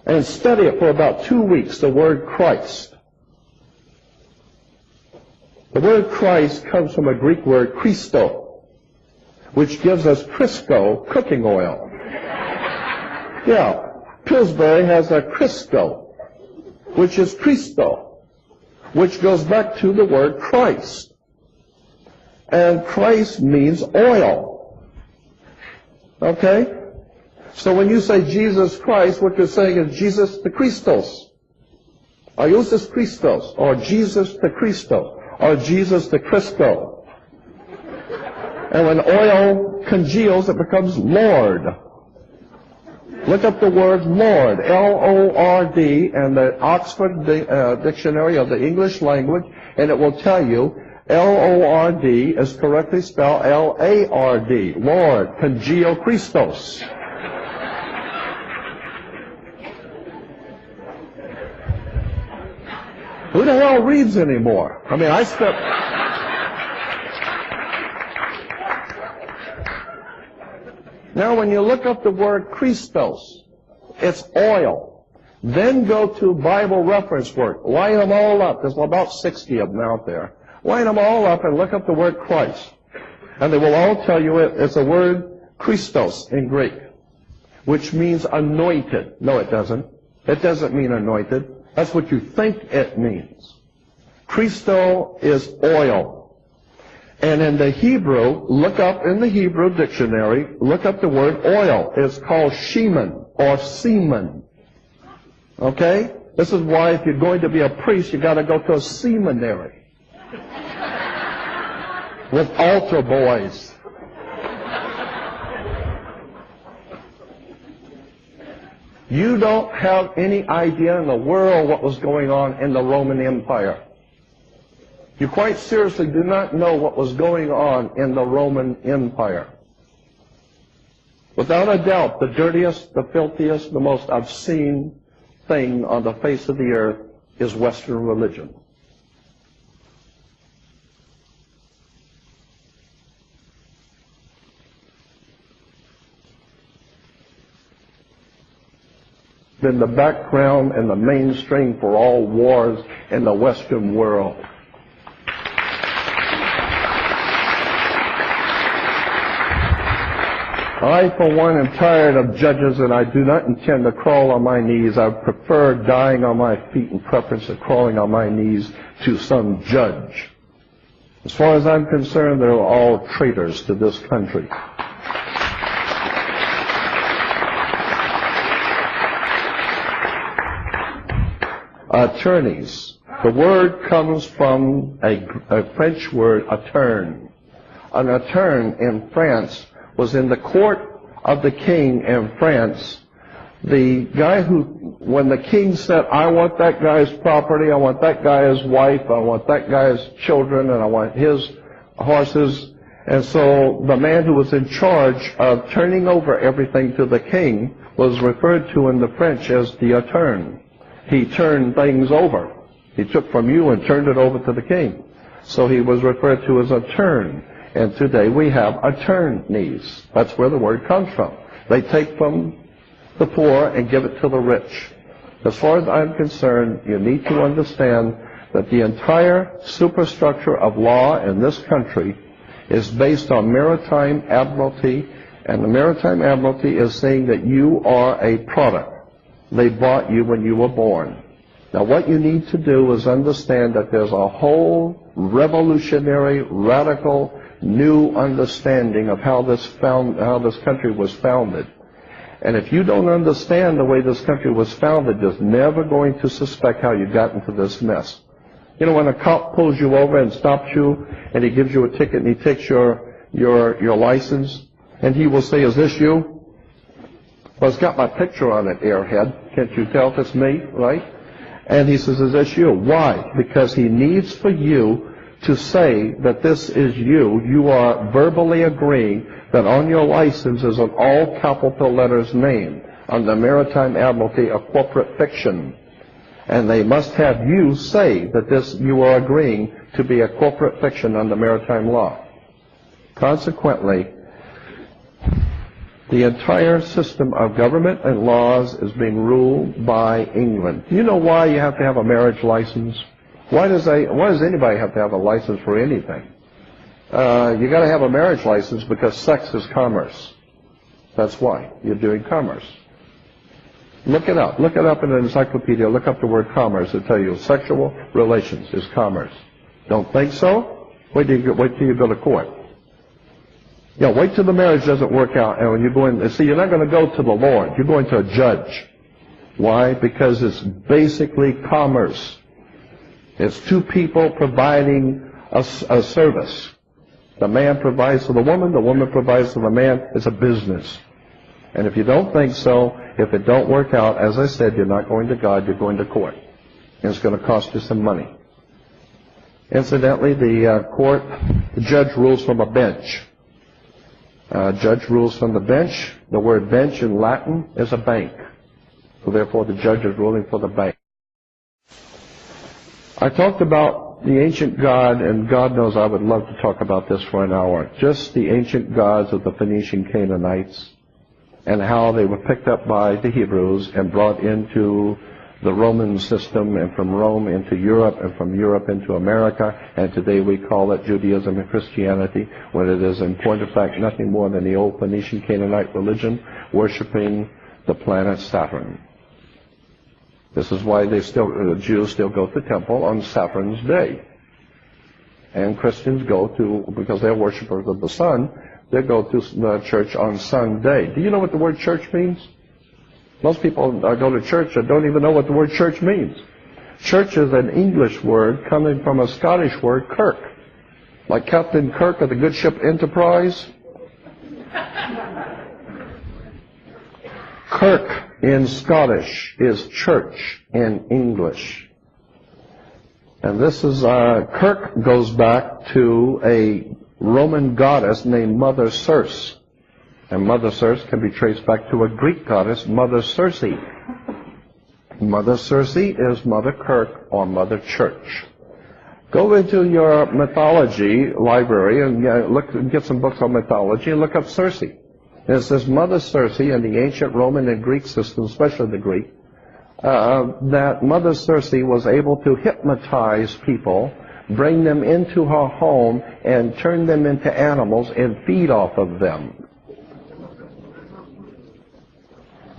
And study it for about 2 weeks, the word Christ. The word Christ comes from a Greek word Christo, which gives us Crisco cooking oil. Yeah. Pillsbury has a Crisco, which is Christo, which goes back to the word Christ. And Christ means oil. Okay? So when you say Jesus Christ, what you're saying is Jesus the Christos, or Jesus Christos, or Jesus the Christo, or Jesus the Crisco. And when oil congeals, it becomes Lord. Look up the word Lord, L-O-R-D, and the Oxford Dictionary of the English Language, and it will tell you L-O-R-D is correctly spelled L-A-R-D, Lord, Congeo Christos. Who the hell reads anymore? I mean, I spent... Now, when you look up the word Christos, it's oil. Then go to Bible reference work. Line them all up. There's about 60 of them out there. Line them all up and look up the word Christ. And they will all tell you it's a word Christos in Greek, which means anointed. No, it doesn't. It doesn't mean anointed. That's what you think it means. Christo is oil. And in the Hebrew, look up in the Hebrew dictionary, look up the word oil. It's called shemen or semen. Okay? This is why if you're going to be a priest, you got to go to a seminary with altar boys. You don't have any idea in the world what was going on in the Roman Empire. You quite seriously do not know what was going on in the Roman Empire. Without a doubt, the dirtiest, the filthiest, the most obscene thing on the face of the earth is Western religion. Been the background and the mainstream for all wars in the Western world. I, for one, am tired of judges, and I do not intend to crawl on my knees. I prefer dying on my feet in preference to crawling on my knees to some judge. As far as I'm concerned, they're all traitors to this country. attorneys. The word comes from a French word, attorne. An attorne in France was in the court of the king in France. The guy who, when the king said, I want that guy's property, I want that guy's wife, I want that guy's children, and I want his horses. And so the man who was in charge of turning over everything to the king was referred to in the French as the attorne. He turned things over. He took from you and turned it over to the king. So he was referred to as attorne. And today we have attorneys. That's where the word comes from. They take from the poor and give it to the rich. As far as I'm concerned, you need to understand that the entire superstructure of law in this country is based on maritime admiralty, and the maritime admiralty is saying that you are a product. They bought you when you were born. Now what you need to do is understand that there's a whole revolutionary, radical, new understanding of how this country was founded. And if you don't understand the way this country was founded, you're never going to suspect how you got into this mess. You know, when a cop pulls you over and stops you, and he gives you a ticket and he takes your license, and he will say, is this you? Well, it's got my picture on it, airhead. Can't you tell if it's me, right? And he says, is this you? Why? Because he needs for you to say that this is you. You are verbally agreeing that on your license is an all capital letters name. On the Maritime Admiralty, a corporate fiction. And they must have you say that you are agreeing to be a corporate fiction under maritime law. Consequently, the entire system of government and laws is being ruled by England. Do you know why you have to have a marriage license? Why does anybody have to have a license for anything? You got to have a marriage license because sex is commerce. That's why you're doing commerce. Look it up. Look it up in an encyclopedia. Look up the word commerce. It'll tell you sexual relations is commerce. Don't think so? Wait till you go to court. Yeah, wait till the marriage doesn't work out, and when you go in, see, you're not going to go to the Lord. You're going to a judge. Why? Because it's basically commerce. It's two people providing a service. The man provides to the woman provides to the man. It's a business. And if you don't think so, if it don't work out, as I said, you're not going to God, you're going to court. And it's going to cost you some money. Incidentally, the judge rules from a bench. Judge rules from the bench. The word bench in Latin is a bank. So therefore the judge is ruling for the bank. I talked about the ancient God, and God knows I would love to talk about this for an hour. Just the ancient gods of the Phoenician Canaanites and how they were picked up by the Hebrews and brought into the Roman system, and from Rome into Europe, and from Europe into America, and today we call it Judaism and Christianity, when it is in point of fact nothing more than the old Phoenician Canaanite religion, worshiping the planet Saturn. This is why Jews still go to the temple on Saturn's day. And Christians go to, because they're worshipers of the sun, they go to the church on Sunday. Do you know what the word church means? Most people go to church and don't even know what the word church means. Church is an English word coming from a Scottish word, kirk. Like Captain Kirk of the good ship Enterprise. Kirk in Scottish is church in English. And this is, Kirk goes back to a Roman goddess named Mother Circe. And Mother Circe can be traced back to a Greek goddess, Mother Circe. Mother Circe is Mother Kirk or Mother Church. Go into your mythology library and get some books on mythology and look up Circe. And it says Mother Circe in the ancient Roman and Greek system, especially the Greek, that Mother Circe was able to hypnotize people, bring them into her home, and turn them into animals and feed off of them.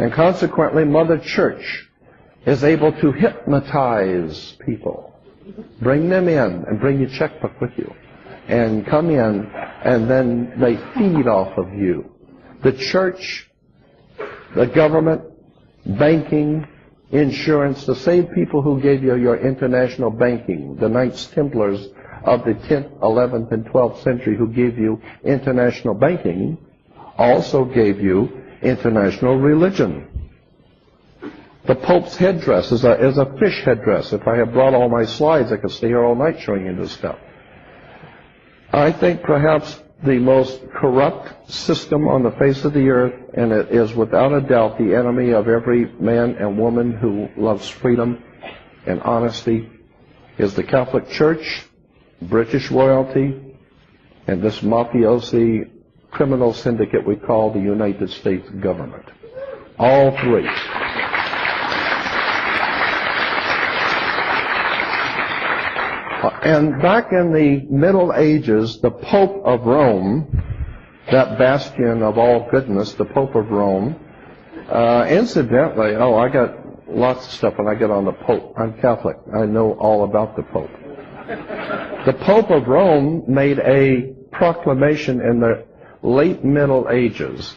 And consequently, Mother Church is able to hypnotize people. Bring them in and bring your checkbook with you. And come in, and then they feed off of you. The church, the government, banking, insurance, the same people who gave you your international banking, the Knights Templars of the 10th, 11th, and 12th century who gave you international banking, also gave you international religion. The Pope's headdress is a fish headdress. If I had brought all my slides, I could stay here all night showing you this stuff. I think perhaps the most corrupt system on the face of the earth, and it is without a doubt the enemy of every man and woman who loves freedom and honesty, is the Catholic Church, British royalty, and this mafiosi criminal syndicate we call the United States government. All three. And back in the Middle Ages, the Pope of Rome, that bastion of all goodness, the Pope of Rome, incidentally, I got lots of stuff when I get on the Pope. I'm Catholic. I know all about the Pope. The Pope of Rome made a proclamation in the late Middle Ages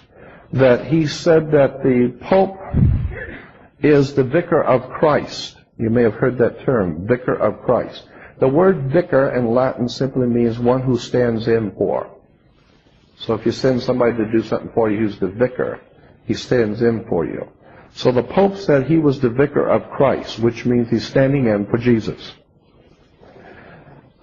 that he said that the Pope is the vicar of Christ. You may have heard that term, vicar of Christ. The word vicar in Latin simply means one who stands in for. So if you send somebody to do something for you who's the vicar, he stands in for you. So the Pope said he was the vicar of Christ, which means he's standing in for Jesus.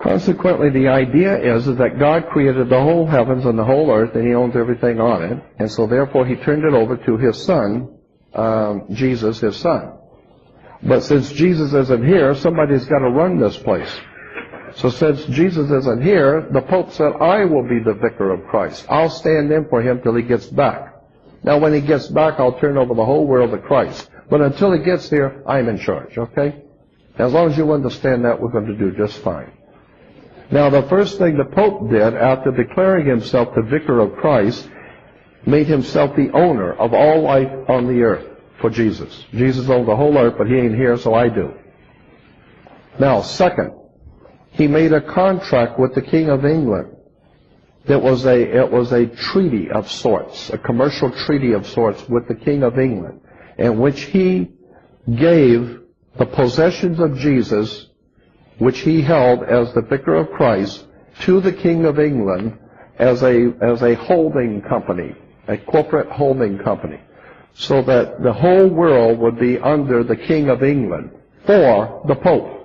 Consequently, the idea is that God created the whole heavens and the whole earth, and he owns everything on it, and so therefore he turned it over to his son, Jesus, his son. But since Jesus isn't here, somebody's got to run this place. So since Jesus isn't here, the Pope said, I will be the vicar of Christ. I'll stand in for him till he gets back. Now when he gets back, I'll turn over the whole world to Christ. But until he gets here, I'm in charge, okay? As long as you understand that, we're going to do just fine. Now the first thing the Pope did after declaring himself the vicar of Christ, made himself the owner of all life on the earth for Jesus. Jesus owns the whole earth, but he ain't here, so I do. Now, second, he made a contract with the King of England. It was a treaty of sorts, a commercial treaty of sorts with the King of England, in which he gave the possessions of Jesus, which he held as the vicar of Christ, to the King of England as a holding company, a corporate holding company, so that the whole world would be under the King of England for the Pope.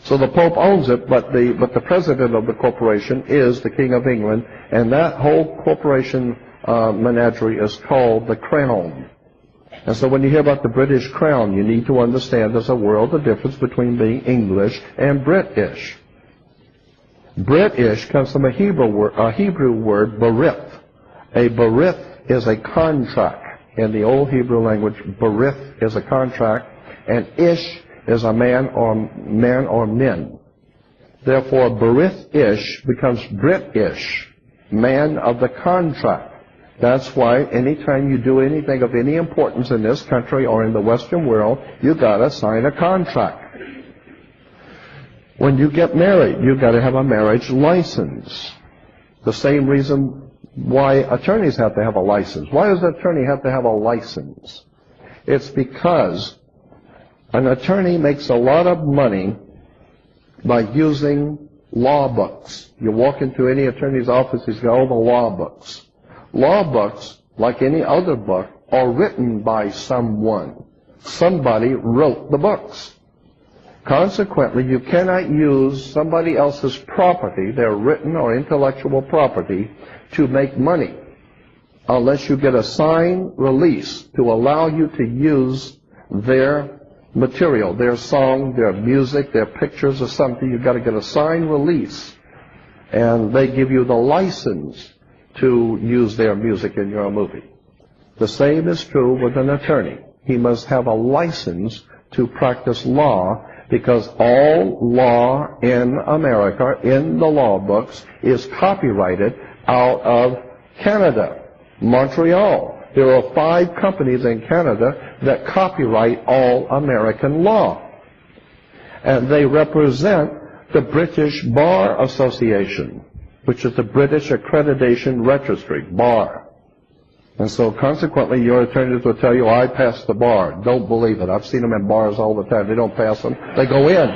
So the Pope owns it, but the president of the corporation is the King of England, and that whole corporation menagerie is called the Crown. And so when you hear about the British Crown, you need to understand there's a world of difference between being English and British. British comes from a Hebrew word, berith. A berith is a contract. In the old Hebrew language, berith is a contract, and ish is a man or men. Therefore, berith-ish becomes British, man of the contract. That's why anytime you do anything of any importance in this country or in the Western world, you got to sign a contract. When you get married, you've got to have a marriage license. The same reason why attorneys have to have a license. Why does an attorney have to have a license? It's because an attorney makes a lot of money by using law books. You walk into any attorney's office, he's got all the law books. Law books, like any other book, are written by someone. Somebody wrote the books. Consequently, you cannot use somebody else's property, their written or intellectual property, to make money unless you get a signed release to allow you to use their material, their song, their music, their pictures or something. You've got to get a signed release, and they give you the license to use their music in your movie. The same is true with an attorney. He must have a license to practice law, because all law in America, in the law books, is copyrighted out of Canada, Montreal. There are 5 companies in Canada that copyright all American law. And they represent the British Bar Association, which is the British Accreditation Registry, BAR. And so consequently, your attorneys will tell you, I passed the bar. Don't believe it. I've seen them in bars all the time. They don't pass them. They go in.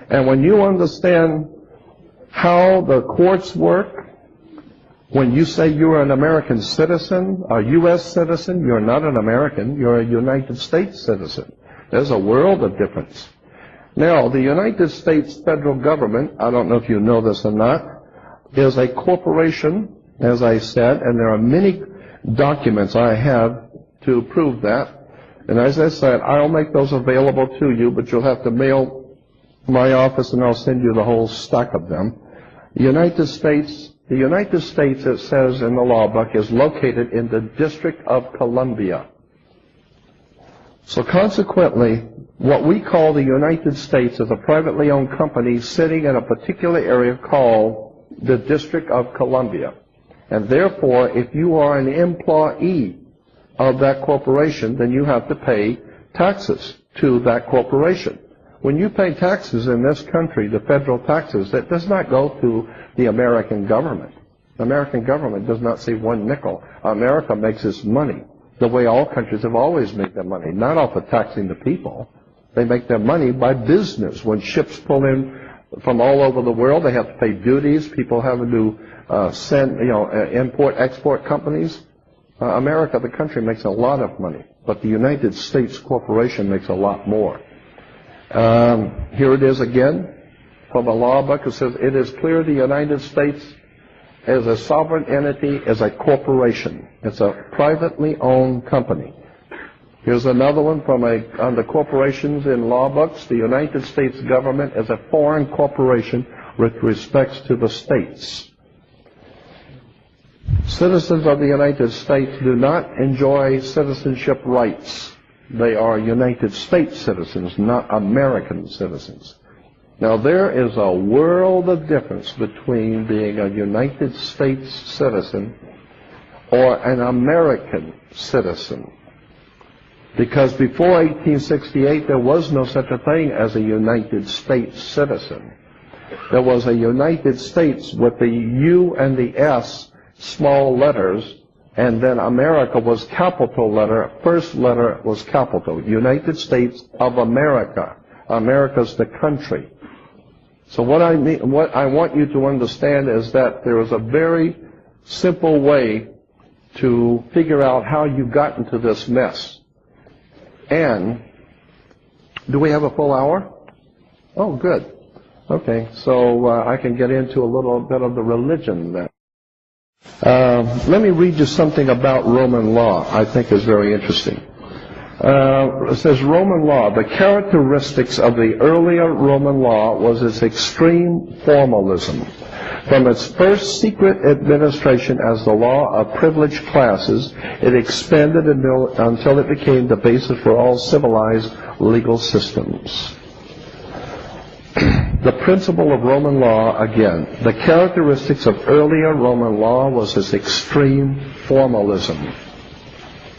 And when you understand how the courts work, when you say you're an American citizen, a U.S. citizen, you're not an American, you're a United States citizen. There's a world of difference. Now, the United States federal government, I don't know if you know this or not, is a corporation, as I said, and there are many documents I have to prove that. And as I said, I'll make those available to you, but you'll have to mail my office and I'll send you the whole stack of them. The United States, it says in the law book, is located in the District of Columbia. So consequently, what we call the United States is a privately owned company sitting in a particular area called the District of Columbia. And therefore, if you are an employee of that corporation, then you have to pay taxes to that corporation. When you pay taxes in this country, the federal taxes, that does not go to the American government. The American government does not see one nickel. America makes its money the way all countries have always made their money, not off of taxing the people. They make their money by business. When ships pull in from all over the world, they have to pay duties. People having to send, import, export companies. America, the country, makes a lot of money, but the United States corporation makes a lot more. Here it is again from a law book. It says, it is clear the United States as a sovereign entity is a corporation. It's a privately owned company. Here's another one from on the corporations in law books. The United States government is a foreign corporation with respects to the states. Citizens of the United States do not enjoy citizenship rights. They are United States citizens, not American citizens. Now, there is a world of difference between being a United States citizen or an American citizen. Because before 1868, there was no such a thing as a United States citizen. There was a United States with the U and the S, small letters, and then America was capital letter. First letter was capital. United States of America. America's the country. So what I want you to understand is that there is a very simple way to figure out how you got into this mess. And do we have a full hour? Oh, good. Okay, so I can get into a little bit of the religion then. Let me read you something about Roman law I think is very interesting. It says Roman law, the characteristics of the earlier Roman law was its extreme formalism. From its first secret administration as the law of privileged classes, it expanded until it became the basis for all civilized legal systems. The principle of Roman law, again, the characteristics of earlier Roman law was its extreme formalism.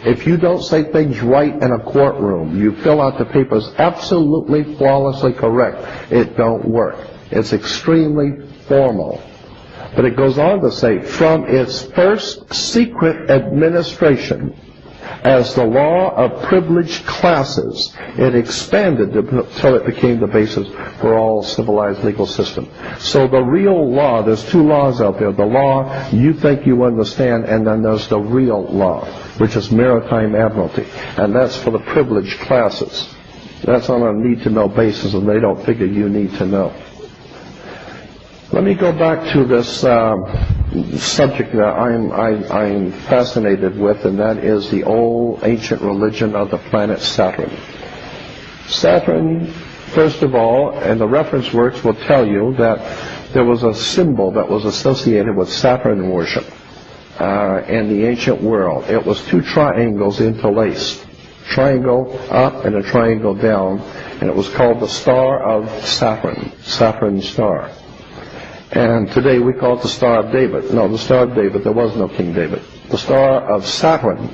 If you don't say things right in a courtroom, you fill out the papers absolutely flawlessly correct, it don't work. It's extremely formal. But it goes on to say, from its first secret administration as the law of privileged classes, it expanded until it became the basis for all civilized legal systems. So the real law, there's two laws out there. The law you think you understand, and then there's the real law, which is maritime admiralty. And that's for the privileged classes. That's on a need-to-know basis, and they don't figure you need to know. Let me go back to this subject that I'm fascinated with, and that is the old ancient religion of the planet Saturn. Saturn, first of all, and the reference works will tell you that there was a symbol that was associated with Saturn worship in the ancient world. It was two triangles interlaced, triangle up and a triangle down, and it was called the Star of Saturn, Saturn star. And today we call it the Star of David. No, the Star of David, there was no King David. The Star of Saturn.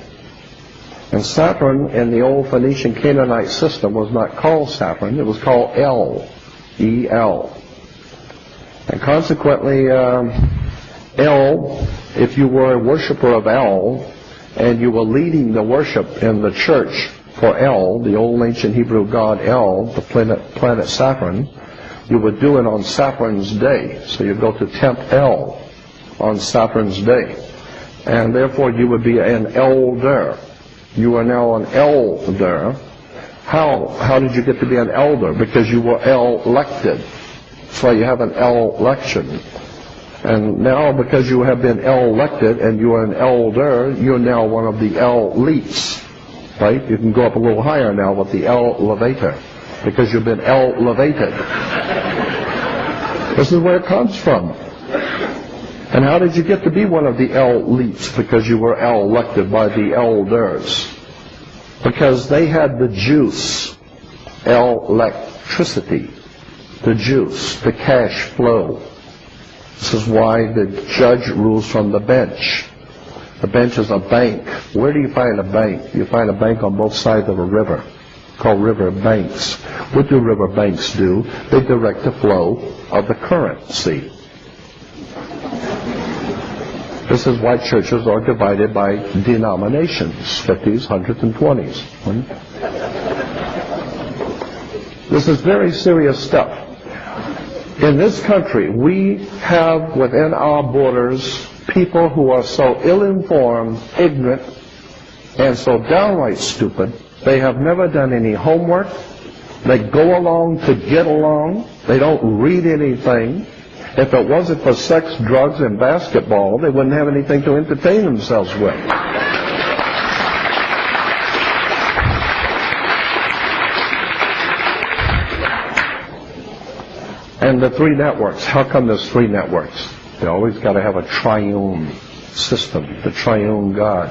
And Saturn in the old Phoenician Canaanite system was not called Saturn, it was called El, E-L. And consequently, El, if you were a worshiper of El, and you were leading the worship in the church for El, the old ancient Hebrew god El, the planet Saturn, you would do it on Saturn's day. So you go to tempt El on Saturn's day. And therefore you would be an elder. You are now an elder. How did you get to be an elder? Because you were elected. So you have an election. And now because you have been elected and you are an elder, you're now one of the elites. Right? You can go up a little higher now with the elevator. Because you've been elevated. This is where it comes from. And how did you get to be one of the elites? Because you were elected by the elders. Because they had the juice, electricity, the juice, the cash flow. This is why the judge rules from the bench. The bench is a bank. Where do you find a bank? You find a bank on both sides of a river, called river banks. What do river banks do? They direct the flow of the currency. This is why churches are divided by denominations, 50s, 100s, and 20s. This is very serious stuff. In this country, we have within our borders people who are so ill-informed, ignorant, and so downright stupid. They have never done any homework. They go along to get along. They don't read anything. If it wasn't for sex, drugs, and basketball, they wouldn't have anything to entertain themselves with. And the three networks. How come there's three networks? They always got to have a triune system, the triune God.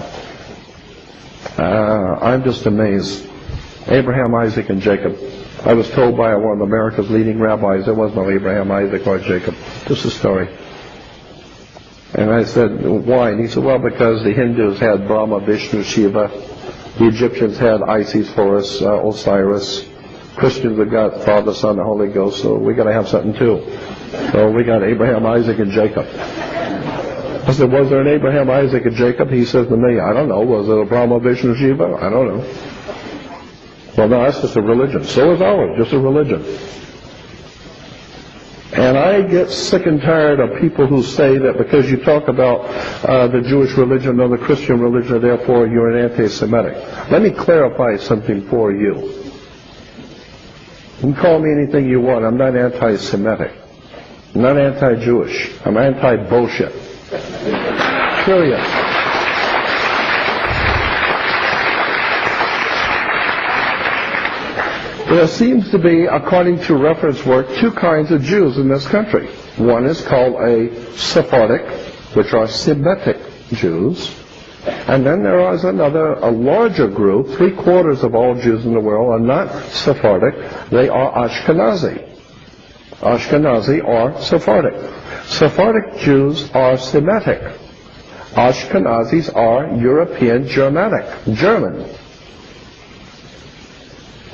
I'm just amazed. Abraham, Isaac, and Jacob. I was told by one of America's leading rabbis there was no Abraham, Isaac, or Jacob. Just a story. And I said, why? And he said, well, because the Hindus had Brahma, Vishnu, Shiva. The Egyptians had Isis, Horus, Osiris. Christians have got Father, Son, and Holy Ghost, so we got to have something too. So we got Abraham, Isaac, and Jacob. I said, was there an Abraham, Isaac, and Jacob? He says to me, I don't know. Was it a Brahma, Vishnu, Shiva? I don't know. Well, no, that's just a religion. So is ours, just a religion. And I get sick and tired of people who say that because you talk about the Jewish religion or the Christian religion, therefore you're an anti-Semitic. Let me clarify something for you. You can call me anything you want. I'm not anti-Semitic. I'm not anti-Jewish. I'm anti-bullshit. Period. There seems to be, according to reference work, two kinds of Jews in this country. One is called a Sephardic, which are Semitic Jews. And then there is another, a larger group, 3/4 of all Jews in the world are not Sephardic, they are Ashkenazi. Ashkenazi or Sephardic. Sephardic Jews are Semitic. Ashkenazis are European Germanic, German.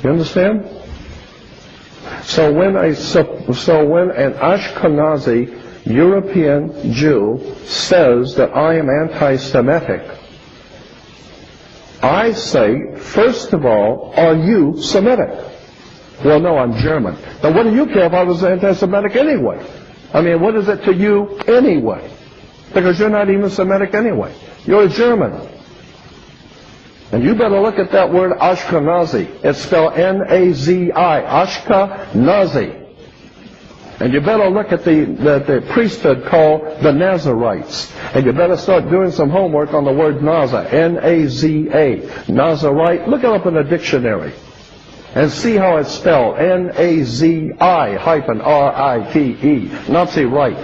You understand? So when an Ashkenazi European Jew says that I am anti-Semitic, I say, first of all, are you Semitic? Well, no, I'm German. Now, what do you care if I was anti-Semitic anyway? I mean, what is it to you anyway? Because you're not even Semitic anyway. You're a German. And you better look at that word Ashkenazi. It's spelled N-A-Z-I, Ashkenazi. And you better look at the priesthood called the Nazarites. And you better start doing some homework on the word Naza, N-A-Z-A, Nazarite. Look it up in the dictionary and see how it's spelled, N-A-Z-I-R-I-T-E, Nazi right.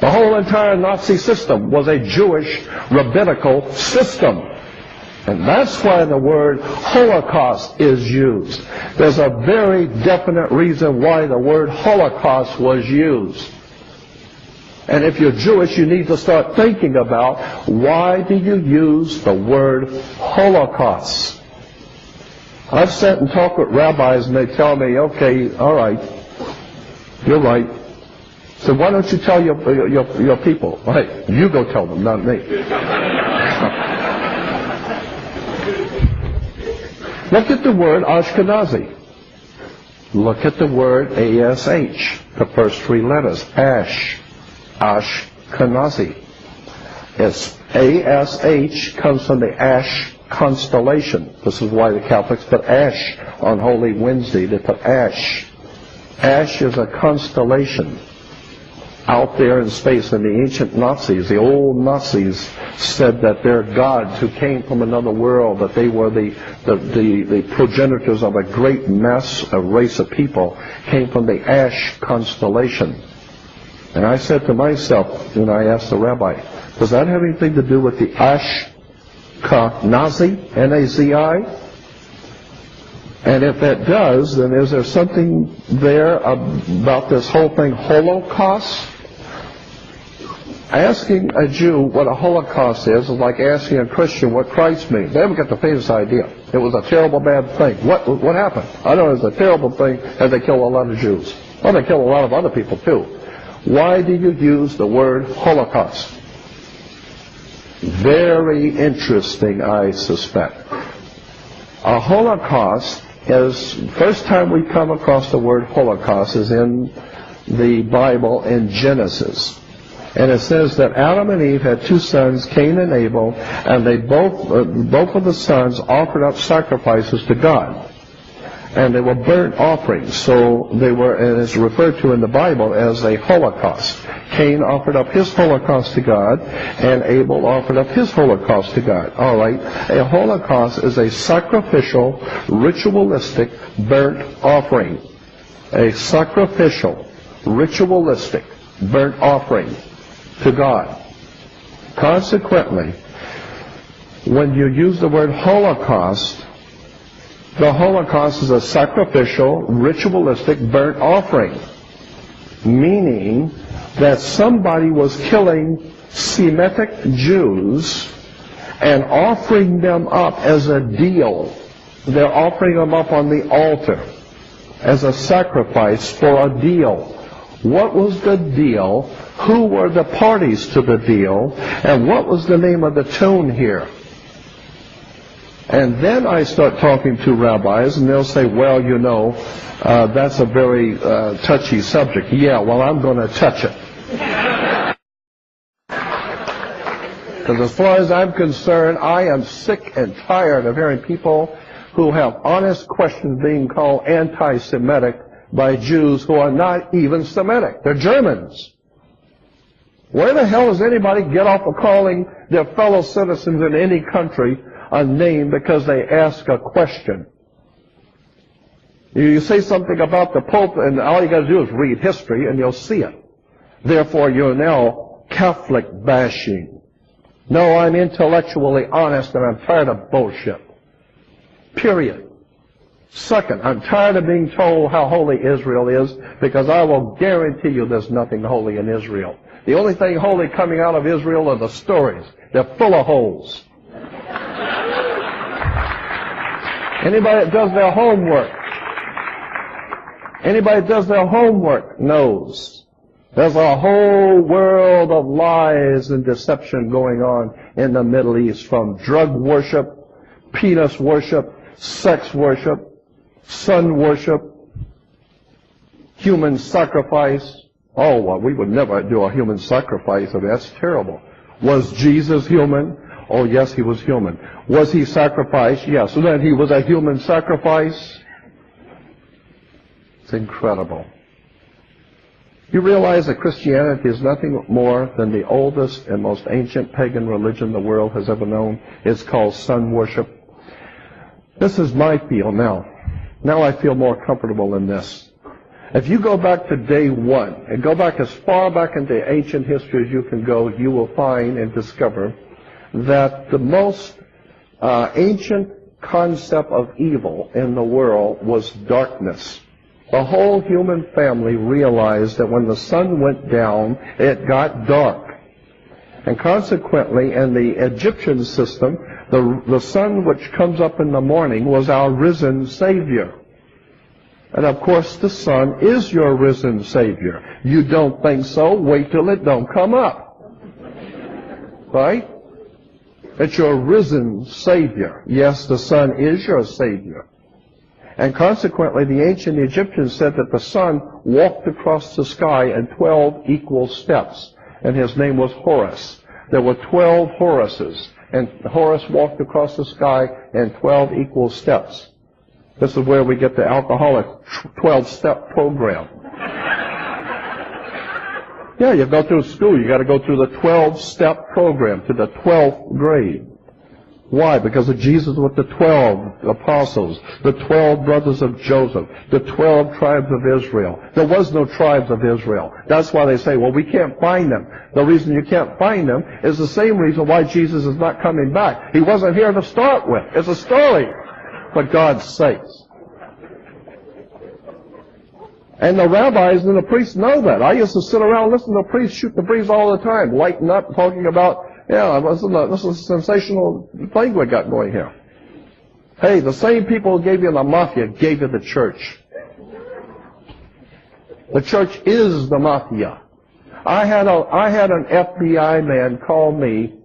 The whole entire Nazi system was a Jewish rabbinical system. And that's why the word Holocaust is used. There's a very definite reason why the word Holocaust was used. And if you're Jewish, you need to start thinking about why do you use the word Holocaust? I've sat and talked with rabbis and they tell me, okay, all right, you're right. So why don't you tell your people? Hey, you go tell them, not me. Look at the word Ashkenazi. Look at the word ASH, the first three letters. Ashkenazi. It's ASH comes from the Ash constellation. This is why the Catholics put ash on Holy Wednesday. They put ash. Ash is a constellation out there in space, and the ancient Nazis, the old Nazis, said that their gods who came from another world, that they were the progenitors of a great mass, a race of people, came from the Ash constellation. And I said to myself, and I asked the rabbi, does that have anything to do with the Ashkenazi, N-A-Z-I? And if that does, then is there something there about this whole thing, Holocaust? Asking a Jew what a Holocaust is like asking a Christian what Christ means. They haven't got the faintest idea. It was a terrible, bad thing. What happened? I know it was a terrible thing, and they killed a lot of Jews. Well, they killed a lot of other people, too. Why do you use the word Holocaust? Very interesting, I suspect. A Holocaust is, first time we come across the word Holocaust is in the Bible in Genesis. And it says that Adam and Eve had two sons, Cain and Abel, and they both of the sons offered up sacrifices to God. And they were burnt offerings, so they were, and it's referred to in the Bible as a Holocaust. Cain offered up his Holocaust to God, and Abel offered up his Holocaust to God. All right, a Holocaust is a sacrificial, ritualistic, burnt offering. A sacrificial, ritualistic, burnt offering to God. Consequently, when you use the word Holocaust, the Holocaust is a sacrificial, ritualistic, burnt offering, meaning that somebody was killing Semitic Jews and offering them up as a deal. They're offering them up on the altar as a sacrifice for a deal. What was the deal? Who were the parties to the deal? And what was the name of the tune here? And then I start talking to rabbis, and they'll say, well, you know, that's a very touchy subject. Yeah, well, I'm going to touch it. Because as far as I'm concerned, I am sick and tired of hearing people who have honest questions being called anti-Semitic by Jews who are not even Semitic. They're Germans. Where the hell does anybody get off of calling their fellow citizens in any country a name because they ask a question? You say something about the Pope, and all you got to do is read history, and you'll see it. Therefore, you're now Catholic bashing. No, I'm intellectually honest, and I'm tired of bullshit. Period. Second, I'm tired of being told how holy Israel is, because I will guarantee you there's nothing holy in Israel. The only thing holy coming out of Israel are the stories. They're full of holes. Anybody that does their homework knows there's a whole world of lies and deception going on in the Middle East, from drug worship, penis worship, sex worship, sun worship, human sacrifice. Oh, well, we would never do a human sacrifice. I mean, that's terrible. Was Jesus human? Oh, yes, he was human. Was he sacrificed? Yes. So then he was a human sacrifice? It's incredible. You realize that Christianity is nothing more than the oldest and most ancient pagan religion the world has ever known. It's called sun worship. This is my field now. Now I feel more comfortable in this. If you go back to day one, and go back as far back into ancient history as you can go, you will find and discover that the most ancient concept of evil in the world was darkness. The whole human family realized that when the sun went down, it got dark. And consequently, in the Egyptian system, the sun which comes up in the morning was our risen Savior. And of course, the Son is your risen Savior. You don't think so? Wait till it don't come up. Right? It's your risen Savior. Yes, the Son is your Savior. And consequently, the ancient Egyptians said that the Son walked across the sky in 12 equal steps. And his name was Horus. There were 12 Horuses. And Horus walked across the sky in 12 equal steps. This is where we get the alcoholic 12-step program. Yeah, you go through school. You got to go through the 12-step program to the 12th grade. Why? Because of Jesus with the 12 apostles, the 12 brothers of Joseph, the 12 tribes of Israel. There was no tribes of Israel. That's why they say, well, we can't find them. The reason you can't find them is the same reason why Jesus is not coming back. He wasn't here to start with. It's a story. For God's sakes. And the rabbis and the priests know that. I used to sit around and listen to priests shoot the breeze all the time, lighting up, talking about, this is a sensational thing we got going here. Hey, the same people who gave you the mafia gave you the church. The church is the mafia. I had an FBI man call me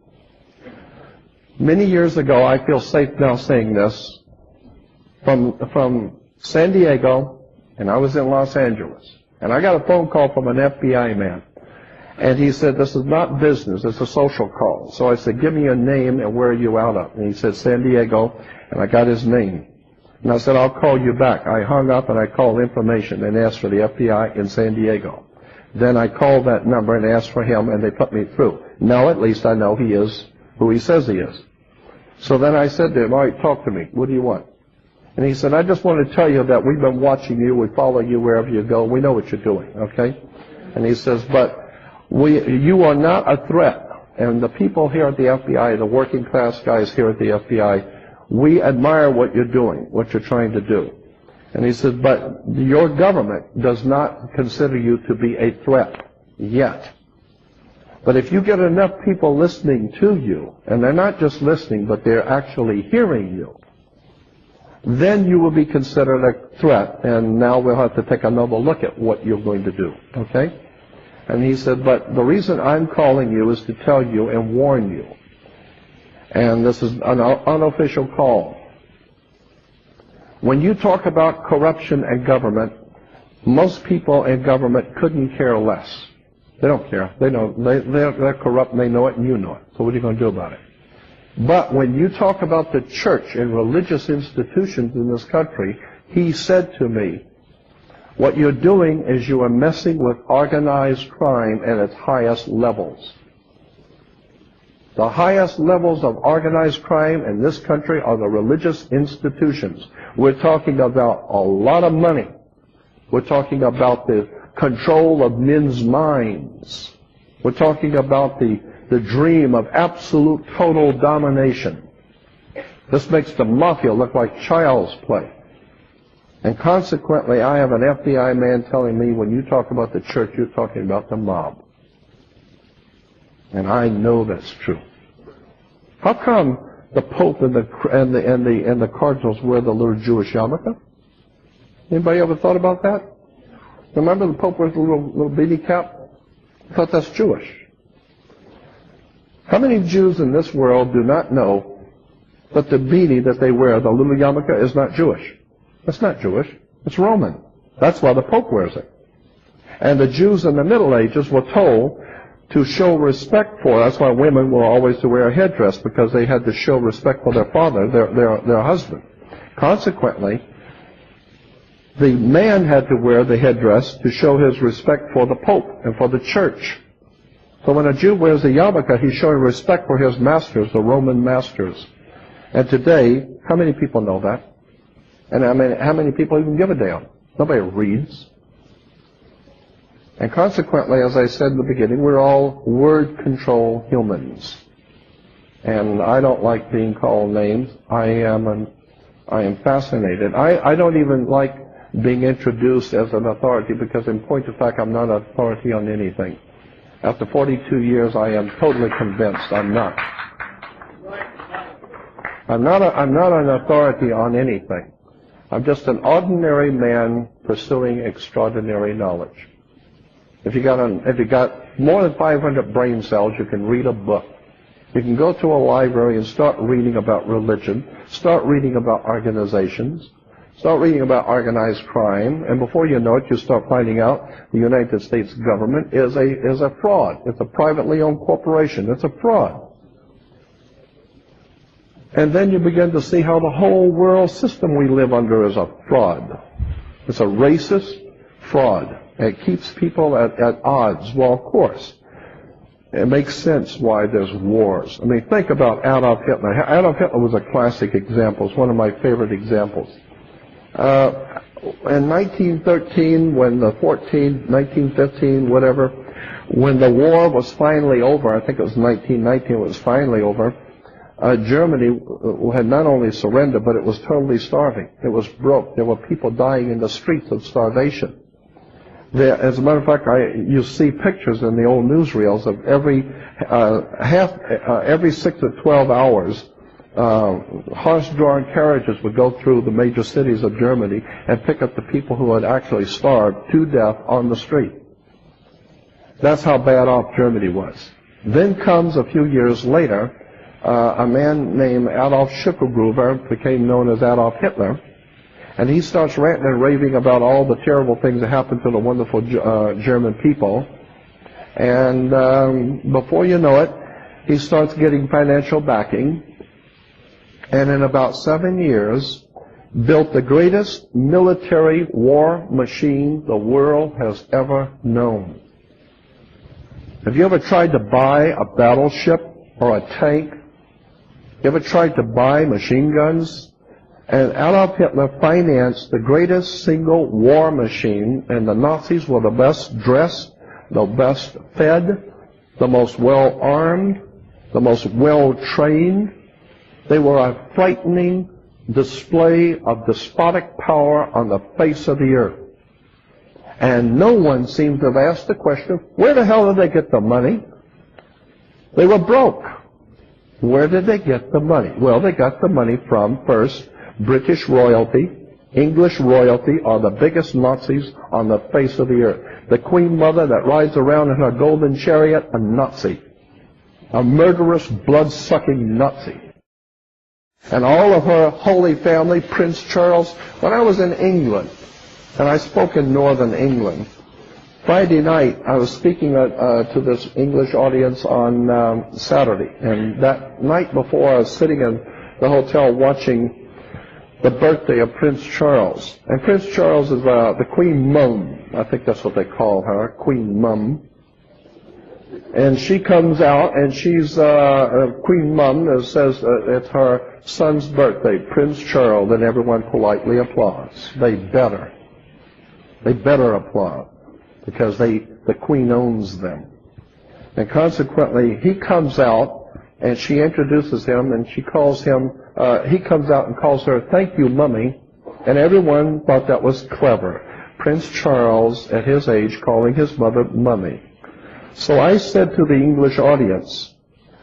many years ago. I feel safe now saying this. From San Diego, and I was in Los Angeles. And I got a phone call from an FBI man. And he said, this is not business, it's a social call. So I said, give me your name and where are you out of? And he said, San Diego, and I got his name. And I said, I'll call you back. I hung up and I called information and asked for the FBI in San Diego. Then I called that number and asked for him, and they put me through. Now at least I know he is who he says he is. So then I said to him, all right, talk to me. What do you want? And he said, I just want to tell you that we've been watching you. We follow you wherever you go. We know what you're doing, okay? And he says, but you are not a threat. And the people here at the FBI, the working class guys here at the FBI, we admire what you're doing, what you're trying to do. And he says, but your government does not consider you to be a threat yet. But if you get enough people listening to you, and they're not just listening, but they're actually hearing you, then you will be considered a threat, and now we'll have to take another look at what you're going to do, okay? And he said, but the reason I'm calling you is to tell you and warn you, and this is an unofficial call. When you talk about corruption and government, most people in government couldn't care less. They don't care. They know they're corrupt, and they know it, and you know it. So what are you going to do about it? But when you talk about the church and religious institutions in this country, he said to me, what you're doing is you are messing with organized crime at its highest levels. The highest levels of organized crime in this country are the religious institutions. We're talking about a lot of money. We're talking about the control of men's minds. We're talking about the dream of absolute total domination. This makes the mafia look like child's play. And consequently, I have an FBI man telling me when you talk about the church, you're talking about the mob. And I know that's true. How come the Pope and the Cardinals wear the little Jewish yarmulke? Anybody ever thought about that? Remember the Pope wears a little beanie cap? I thought that's Jewish. How many Jews in this world do not know that the beanie that they wear, the little yarmulke, is not Jewish? It's not Jewish. It's Roman. That's why the Pope wears it. And the Jews in the Middle Ages were told to show respect for, that's why women were always to wear a headdress, because they had to show respect for their father, their husband. Consequently, the man had to wear the headdress to show his respect for the Pope and for the church. So when a Jew wears a yarmulke, he's showing respect for his masters, the Roman masters. And today, how many people know that? And how many people even give a damn? Nobody reads. And consequently, as I said in the beginning, we're all word control humans. And I don't like being called names. I am fascinated. I don't even like being introduced as an authority, because in point of fact, I'm not an authority on anything. After 42 years, I am totally convinced I'm not. I'm not an authority on anything. I'm just an ordinary man pursuing extraordinary knowledge. If you got more than 500 brain cells, you can read a book. You can go to a library and start reading about religion, start reading about organizations, start reading about organized crime, and before you know it, you start finding out the United States government is a fraud. It's a privately owned corporation. It's a fraud. And then you begin to see how the whole world system we live under is a fraud. It's a racist fraud. It keeps people at odds. Well, of course, it makes sense why there's wars. I mean, think about Adolf Hitler. Adolf Hitler was a classic example. It's one of my favorite examples. In 1913, 1915, whatever, when the war was finally over, I think it was 1919, it was finally over, Germany had not only surrendered, but it was totally starving. It was broke. There were people dying in the streets of starvation. As a matter of fact, you see pictures in the old newsreels of every 6 to 12 hours, horse-drawn carriages would go through the major cities of Germany and pick up the people who had actually starved to death on the street. That's how bad off Germany was. Then comes a few years later, a man named Adolf Schicklgruber became known as Adolf Hitler, and he starts ranting and raving about all the terrible things that happened to the wonderful German people. And before you know it, he starts getting financial backing, and in about 7 years, built the greatest military war machine the world has ever known. Have you ever tried to buy a battleship or a tank? You ever tried to buy machine guns? And Adolf Hitler financed the greatest single war machine, and the Nazis were the best dressed, the best fed, the most well-armed, the most well-trained. They were a frightening display of despotic power on the face of the earth. And no one seems to have asked the question, where the hell did they get the money? They were broke. Where did they get the money? Well, they got the money from, first, British royalty. English royalty are the biggest Nazis on the face of the earth. The Queen Mother that rides around in her golden chariot, a Nazi. A murderous, blood-sucking Nazi. And all of her holy family, Prince Charles. When I was in England, and I spoke in northern England, Friday night I was speaking to this English audience on Saturday. And that night before, I was sitting in the hotel watching the birthday of Prince Charles. And Prince Charles is the Queen Mum. I think that's what they call her, Queen Mum. And she comes out, and she's Queen Mum says it's her son's birthday, Prince Charles, and everyone politely applauds. They better applaud, because the Queen owns them. And consequently, he comes out, and she introduces him, and she calls him, he comes out and calls her, "Thank you, Mummy," and everyone thought that was clever. Prince Charles, at his age, calling his mother Mummy. So I said to the English audience,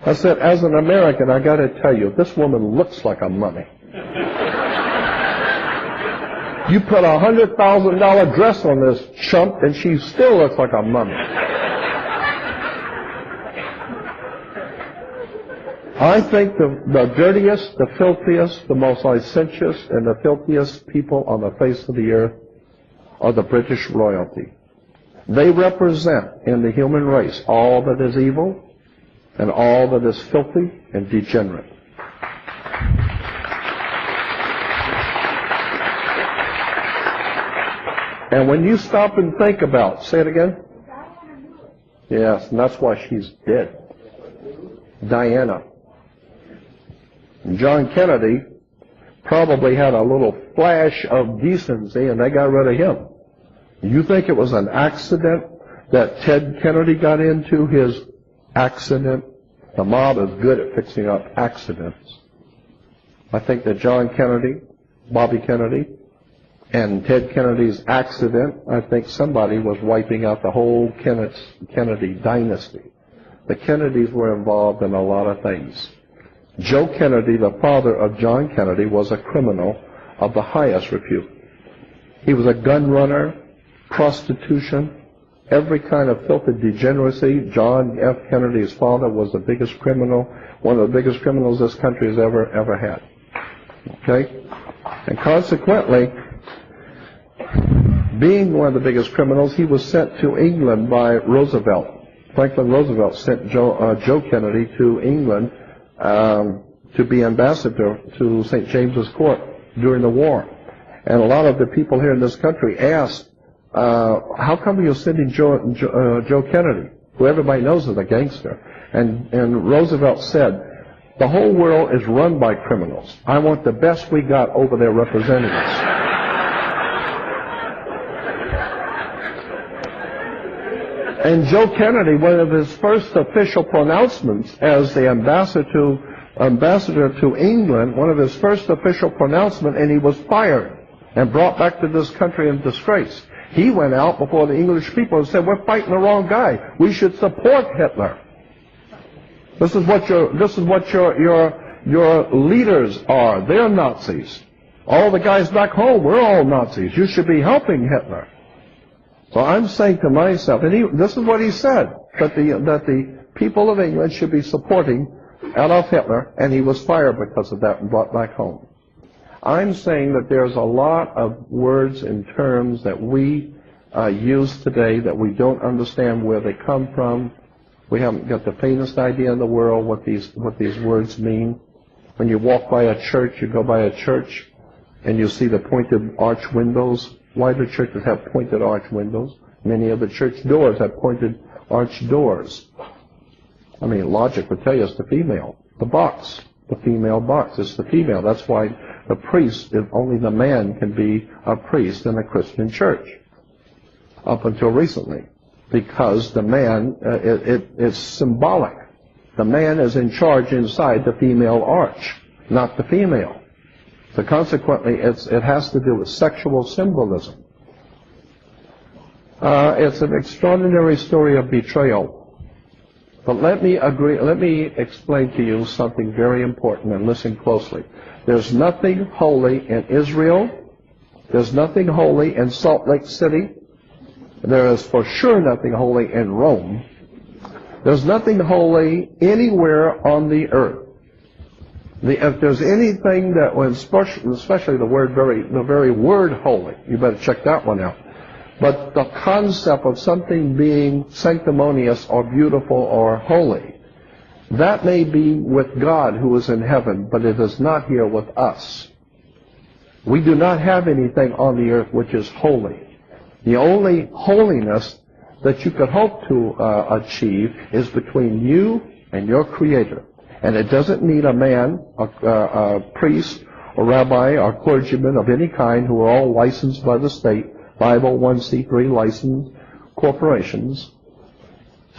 I said, as an American, I got to tell you, this woman looks like a mummy. You put a $100,000 dress on this chump, and she still looks like a mummy. I think the dirtiest, the filthiest, the most licentious, and the filthiest people on the face of the earth are the British royalty. They represent in the human race all that is evil and all that is filthy and degenerate. And when you stop and think about, say it again? Yes, and that's why she's dead. Diana. John Kennedy probably had a little flash of decency, and they got rid of him. You think it was an accident that Ted Kennedy got into his accident? The mob is good at fixing up accidents. I think that John Kennedy, Bobby Kennedy, and Ted Kennedy's accident, I think somebody was wiping out the whole Kennedy dynasty. The Kennedys were involved in a lot of things. Joe Kennedy, the father of John Kennedy, was a criminal of the highest repute. He was a gun runner, prostitution, every kind of filthy degeneracy. John F. Kennedy's father was the biggest criminal, one of the biggest criminals this country has ever had. Okay? And consequently, being one of the biggest criminals, he was sent to England by Roosevelt. Franklin Roosevelt sent Joe Kennedy to England to be ambassador to St. James's Court during the war. And a lot of the people here in this country asked, how come you're sending Joe Kennedy, who everybody knows is a gangster? And Roosevelt said, the whole world is run by criminals. I want the best we got over their representatives. And Joe Kennedy, one of his first official pronouncements as the ambassador to England, one of his first official pronouncements, and he was fired and brought back to this country in disgrace. He went out before the English people and said, we're fighting the wrong guy. We should support Hitler. This is what your leaders are. They're Nazis. All the guys back home, we're all Nazis. You should be helping Hitler. So I'm saying to myself, and this is what he said, that the people of England should be supporting Adolf Hitler, and he was fired because of that and brought back home. I'm saying that there's a lot of words and terms that we use today that we don't understand where they come from. We haven't got the faintest idea in the world what these words mean. When you walk by a church, you go by a church, and you see the pointed arch windows. Why do churches have pointed arch windows? Many of the church doors have pointed arch doors. I mean, logic would tell you it's the female. The box, the female box, it's the female. That's why the priest, if only the man can be a priest in a Christian church, up until recently. Because the man, it's symbolic. The man is in charge inside the female arch, not the female. So consequently, it has to do with sexual symbolism. It's an extraordinary story of betrayal. But let me explain to you something very important, and listen closely. There's nothing holy in Israel. There's nothing holy in Salt Lake City. There is for sure nothing holy in Rome. There's nothing holy anywhere on the earth. If there's anything that, especially the very word holy, you better check that one out. But the concept of something being sanctimonious or beautiful or holy, that may be with God who is in heaven, but it is not here with us. We do not have anything on the earth which is holy. The only holiness that you could hope to achieve is between you and your Creator. And it doesn't need a man, a priest, or rabbi, or clergyman of any kind who are all licensed by the state, 501c3 licensed corporations,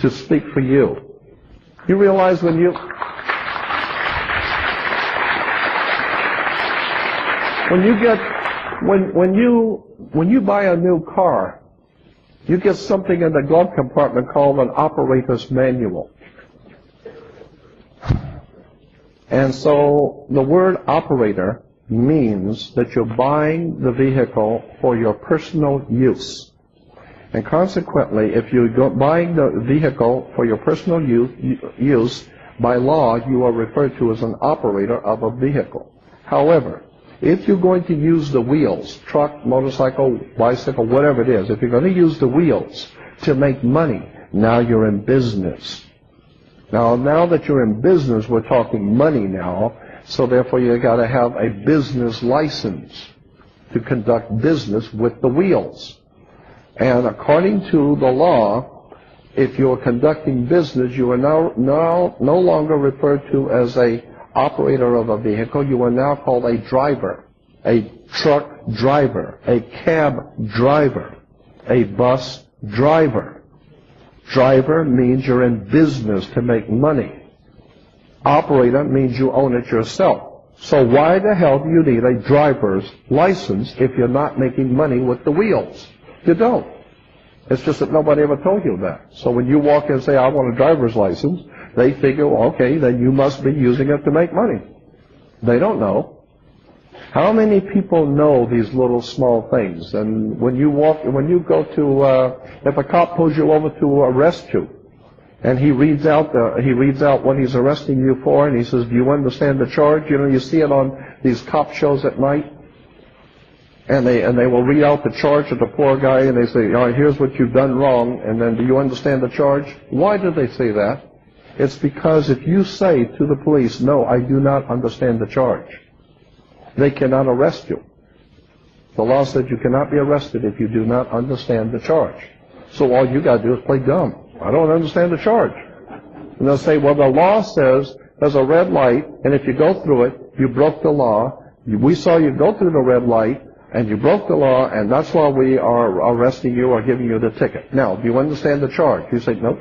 to speak for you. You realize when you buy a new car, you get something in the glove compartment called an operator's manual. And so the word operator means that you're buying the vehicle for your personal use. And consequently, if you're buying the vehicle for your personal use, by law, you are referred to as an operator of a vehicle. However, if you're going to use the wheels, truck, motorcycle, bicycle, whatever it is, if you're going to use the wheels to make money, now you're in business. Now that you're in business, we're talking money now, so therefore you got to have a business license to conduct business with the wheels. And according to the law, if you're conducting business, you are now no longer referred to as a operator of a vehicle. You are now called a driver, a truck driver, a cab driver, a bus driver. Driver means you're in business to make money. Operator means you own it yourself. So why the hell do you need a driver's license if you're not making money with the wheels? You don't. It's just that nobody ever told you that. So when you walk in and say, I want a driver's license, they figure, okay, then you must be using it to make money. They don't know. How many people know these little small things? And when you go to, if a cop pulls you over to arrest you, and he reads out what he's arresting you for, and he says, "Do you understand the charge?" You know, you see it on these cop shows at night, and they will read out the charge of the poor guy, and they say, "All right, here's what you've done wrong," and then, "Do you understand the charge?" Why do they say that? It's because if you say to the police, "No, I do not understand the charge," they cannot arrest you. The law says you cannot be arrested if you do not understand the charge. So all you got to do is play dumb. I don't understand the charge. And they'll say, "Well, the law says there's a red light, and if you go through it, you broke the law. We saw you go through the red light, and you broke the law, and that's why we are arresting you or giving you the ticket. Now, do you understand the charge?" You say, "No."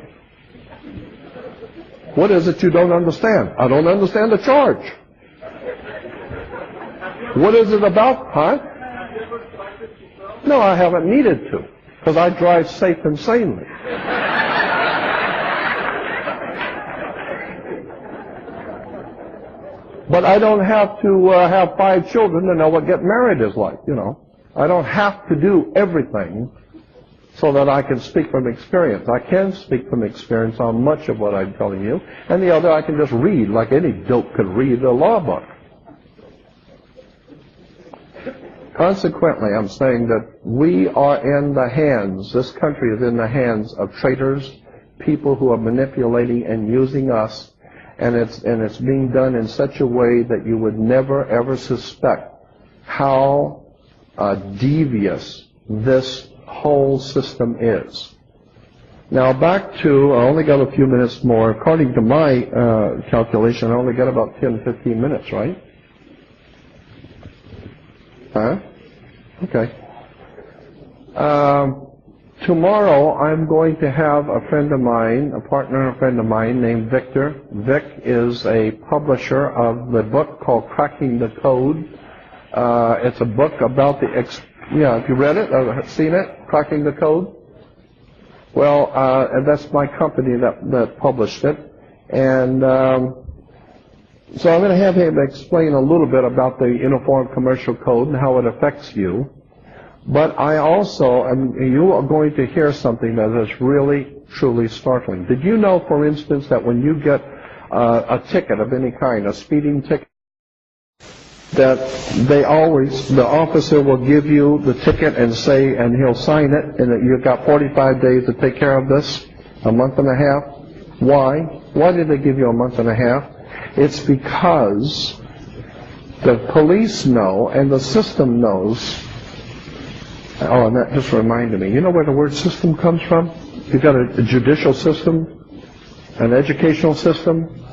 "What is it you don't understand?" "I don't understand the charge." "What is it about?" "Huh?" "No, I haven't needed to, because I drive safe and sanely." But I don't have to have 5 children to know what getting married is like, you know. I don't have to do everything so that I can speak from experience. I can speak from experience on much of what I'm telling you, and the other I can just read like any dope could read a law book. Consequently, I'm saying that we are in the hands, this country is in the hands of traitors, people who are manipulating and using us, and it's being done in such a way that you would never ever suspect how devious this whole system is. Now back to, I only got a few minutes more. According to my calculation, I only got about 10-15 minutes, right? Huh? Okay. Tomorrow I'm going to have a friend of mine, a partner and a friend of mine named Victor. Vic is a publisher of the book called Cracking the Code. It's a book about the, have you read it or seen it? Cracking the Code? Well, and that's my company that published it. And so I'm going to have him explain a little bit about the Uniform Commercial Code and how it affects you. But I also, and you are going to hear something that is really, truly startling. Did you know, for instance, that when you get a ticket of any kind, a speeding ticket, that the officer will give you the ticket and say, and he'll sign it, and that you've got 45 days to take care of this, a month and a half? Why? Why did they give you a month and a half? It's because the police know and the system knows. Oh, and that just reminded me. You know where the word system comes from? You've got a judicial system, an educational system,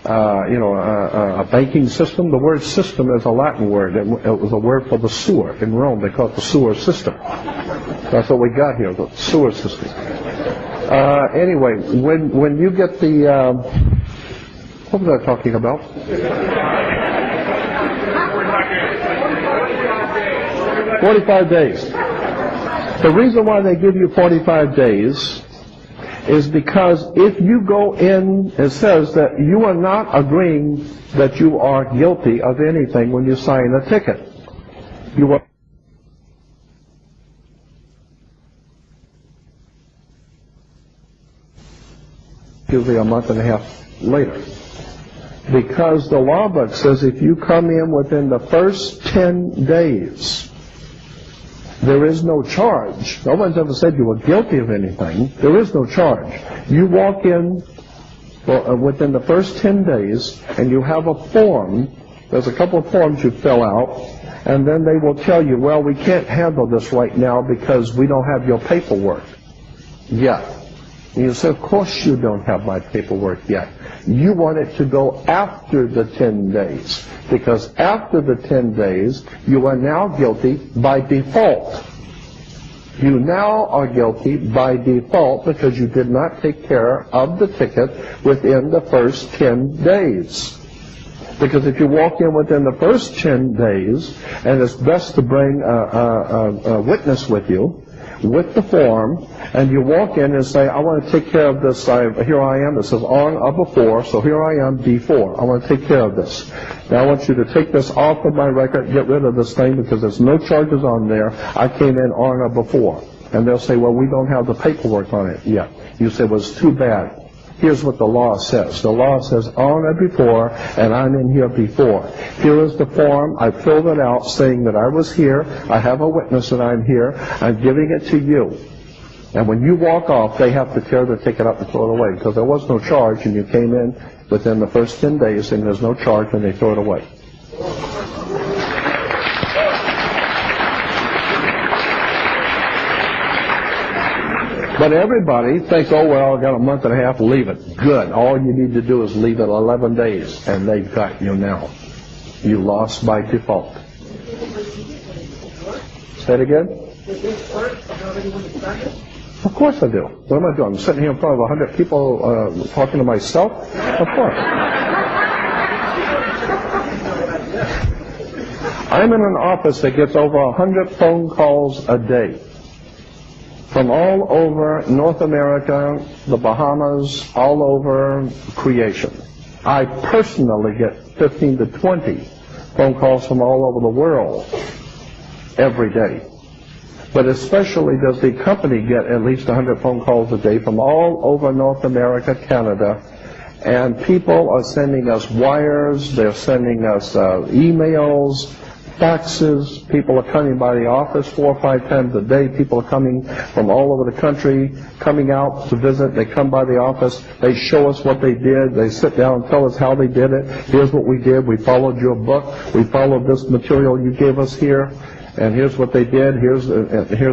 a banking system. The word system is a Latin word. It was a word for the sewer. In Rome, they call it the sewer system. That's what we got here, the sewer system. Anyway, when you get the... what was I talking about? 45 days. The reason why they give you 45 days is because if you go in, it says that you are not agreeing that you are guilty of anything when you sign a ticket. You are usually a month and a half later. Because the law book says if you come in within the first 10 days, there is no charge. No one's ever said you were guilty of anything. There is no charge. You walk in within the first 10 days, and you have a form. There's a couple of forms you fill out, and then they will tell you, well, we can't handle this right now because we don't have your paperwork yet. And you say, of course you don't have my paperwork yet. You want it to go after the 10 days, because after the 10 days, you are now guilty by default. You now are guilty by default because you did not take care of the ticket within the first 10 days. Because if you walk in within the first 10 days, and it's best to bring a witness with you, with the form, and you walk in and say, I want to take care of this. Here I am. It says on or before, so here I am before. I want to take care of this. Now I want you to take this off of my record, get rid of this thing because there's no charges on there. I came in on or before. And they'll say, well, we don't have the paperwork on it yet. You say, well, it's too bad. Here's what the law says. The law says on or before, and I'm in here before. Here is the form. I filled it out saying that I was here. I have a witness that I'm here. I'm giving it to you. And when you walk off, they have to tear the ticket up and throw it away because there was no charge, and you came in within the first 10 days, and there's no charge, and they throw it away. But everybody thinks, oh, well, I got a month and a half, leave it. Good. All you need to do is leave it 11 days, and they've got you now. You lost by default. Say it again? Of course I do. What am I doing? I'm sitting here in front of 100 people talking to myself? Of course. I'm in an office that gets over 100 phone calls a day from all over North America, the Bahamas, all over creation. I personally get 15 to 20 phone calls from all over the world every day. But especially does the company get at least 100 phone calls a day from all over North America, Canada, and people are sending us wires, they're sending us emails, faxes. People are coming by the office 4 or 5 times a day. People are coming from all over the country, coming out to visit. They come by the office. They show us what they did. They sit down and tell us how they did it. Here's what we did. We followed your book. We followed this material you gave us here. And here's what they did. Here's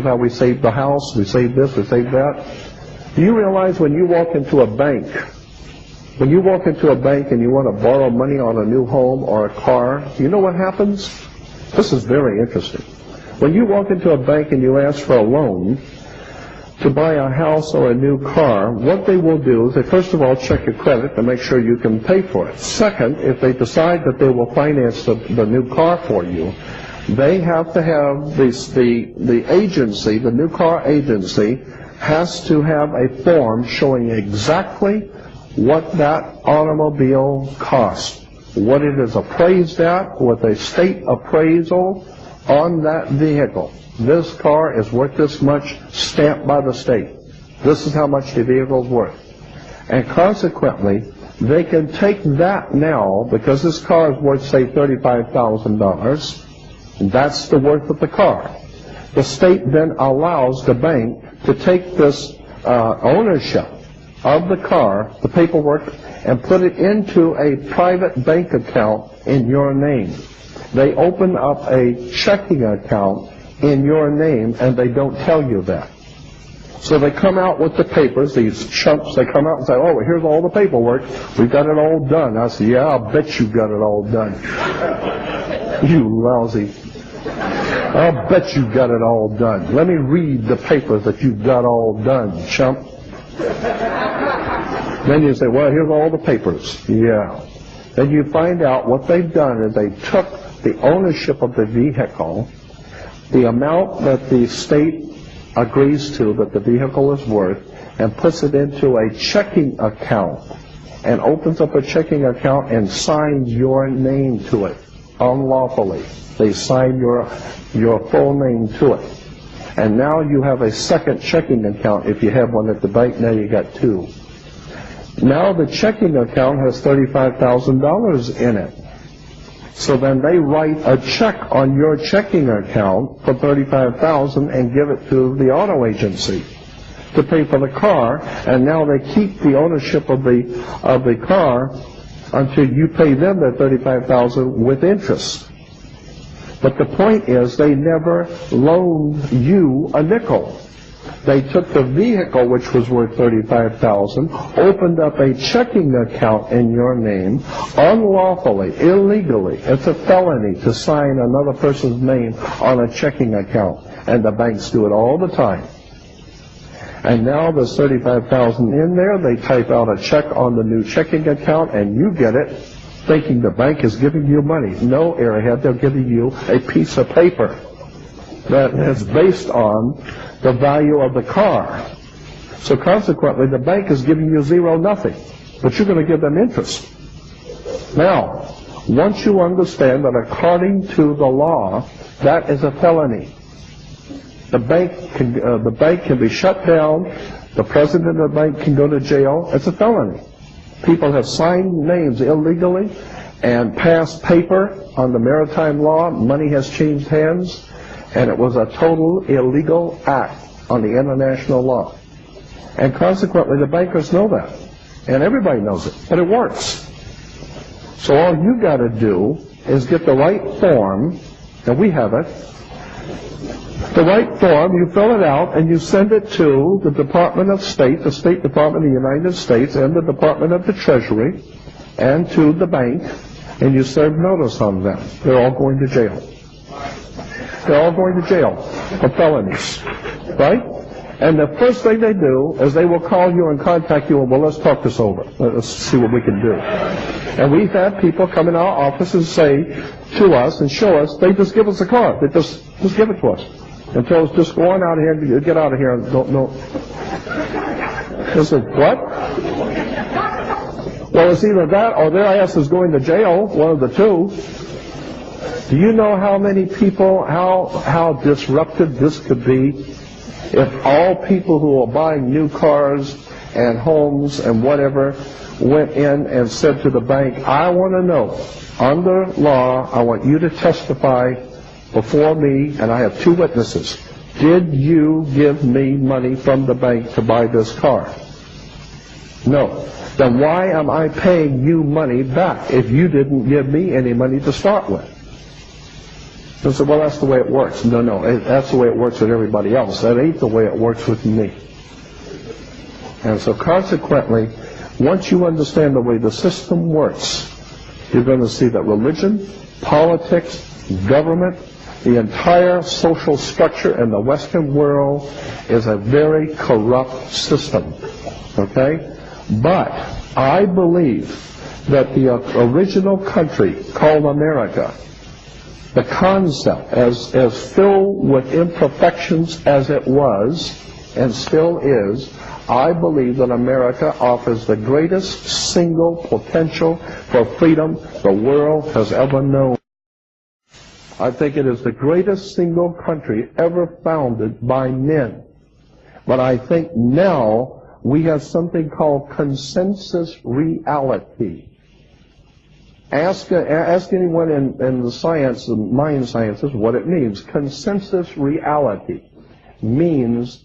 how we saved the house. We saved this. We saved that. Do you realize when you walk into a bank, and you want to borrow money on a new home or a car, you know what happens? This is very interesting. When you walk into a bank and you ask for a loan to buy a house or a new car, what they will do is they first of all check your credit to make sure you can pay for it. Second, if they decide that they will finance the new car for you, they have to have the agency, the new car agency, has to have a form showing exactly what that automobile costs, what it is appraised at, with a state appraisal on that vehicle. This car is worth this much, stamped by the state. This is how much the vehicle is worth. And consequently, they can take that now, because this car is worth, say, $35,000, and that's the worth of the car. The state then allows the bank to take this ownership of the car, the paperwork, and put it into a private bank account in your name. They open up a checking account in your name, and they don't tell you that. So they come out with the papers, these chumps, they come out and say, oh, here's all the paperwork. We've got it all done. I say, yeah, I'll bet you got it all done. You lousy. I'll bet you got it all done. Let me read the papers that you've got all done, chump. Then you say, well, here's all the papers. Yeah. Then you find out what they've done is they took the ownership of the vehicle, the amount that the state agrees to that the vehicle is worth, and puts it into a checking account, and opens up a checking account and signs your name to it unlawfully. They sign your full name to it. And now you have a second checking account. If you have one at the bank, now you got two. Now the checking account has $35,000 in it. So then they write a check on your checking account for $35,000 and give it to the auto agency to pay for the car. And now they keep the ownership of the car until you pay them that $35,000 with interest. But the point is, they never loaned you a nickel. They took the vehicle, which was worth $35,000, opened up a checking account in your name, unlawfully, illegally. It's a felony to sign another person's name on a checking account, and the banks do it all the time. And now there's $35,000 in there. They type out a check on the new checking account, and you get it, thinking the bank is giving you money. No, airhead, they're giving you a piece of paper. that is based on the value of the car. So consequently, the bank is giving you zero nothing, but you're going to give them interest. Now, once you understand that according to the law, that is a felony. The bank can be shut down. The president of the bank can go to jail. It's a felony. People have signed names illegally and passed paper on the maritime law. Money has changed hands, and it was a total illegal act on the international law. And consequently, the bankers know that, and everybody knows it, but it works. So all you got to do is get the right form, and we have it. The right form, you fill it out, and you send it to the Department of State, the State Department of the United States, and the Department of the Treasury, and to the bank, and you serve notice on them. They're all going to jail. They're all going to jail for felonies, right? And the first thing they do is they will call you and contact you, and well, let's talk this over. Let's see what we can do. And we've had people come in our office and say to us and show us, they just give us a card. They just give it to us. And tell us, just go on out of here, get out of here, and don't know. I said, what? Well, it's either that or their ass is going to jail, one of the two. Do you know how many people, how disruptive this could be if all people who are buying new cars and homes and whatever went in and said to the bank, I want to know, under law, I want you to testify before me, and I have two witnesses. Did you give me money from the bank to buy this car? No. Then why am I paying you money back if you didn't give me any money to start with? I said, well, that's the way it works. No, that's the way it works with everybody else. That ain't the way it works with me. And so consequently, once you understand the way the system works, you're going to see that religion, politics, government, the entire social structure in the Western world is a very corrupt system. Okay? But I believe that the original country called America, the concept as filled with imperfections as it was and still is, I believe that America offers the greatest single potential for freedom the world has ever known. I think it is the greatest single country ever founded by men. But I think now we have something called consensus reality. Ask anyone in the science, the mind sciences, what it means. Consensus reality means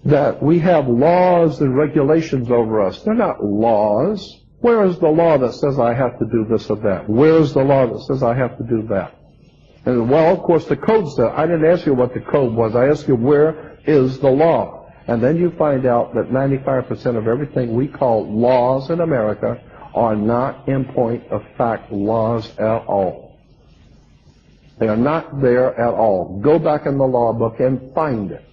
that we have laws and regulations over us. They're not laws. Where is the law that says I have to do this or that? Where is the law that says I have to do that? And well, of course, the code said, I didn't ask you what the code was. I asked you where is the law. And then you find out that 95% of everything we call laws in America are not, in point of fact, laws at all. They are not there at all. Go back in the law book and find it.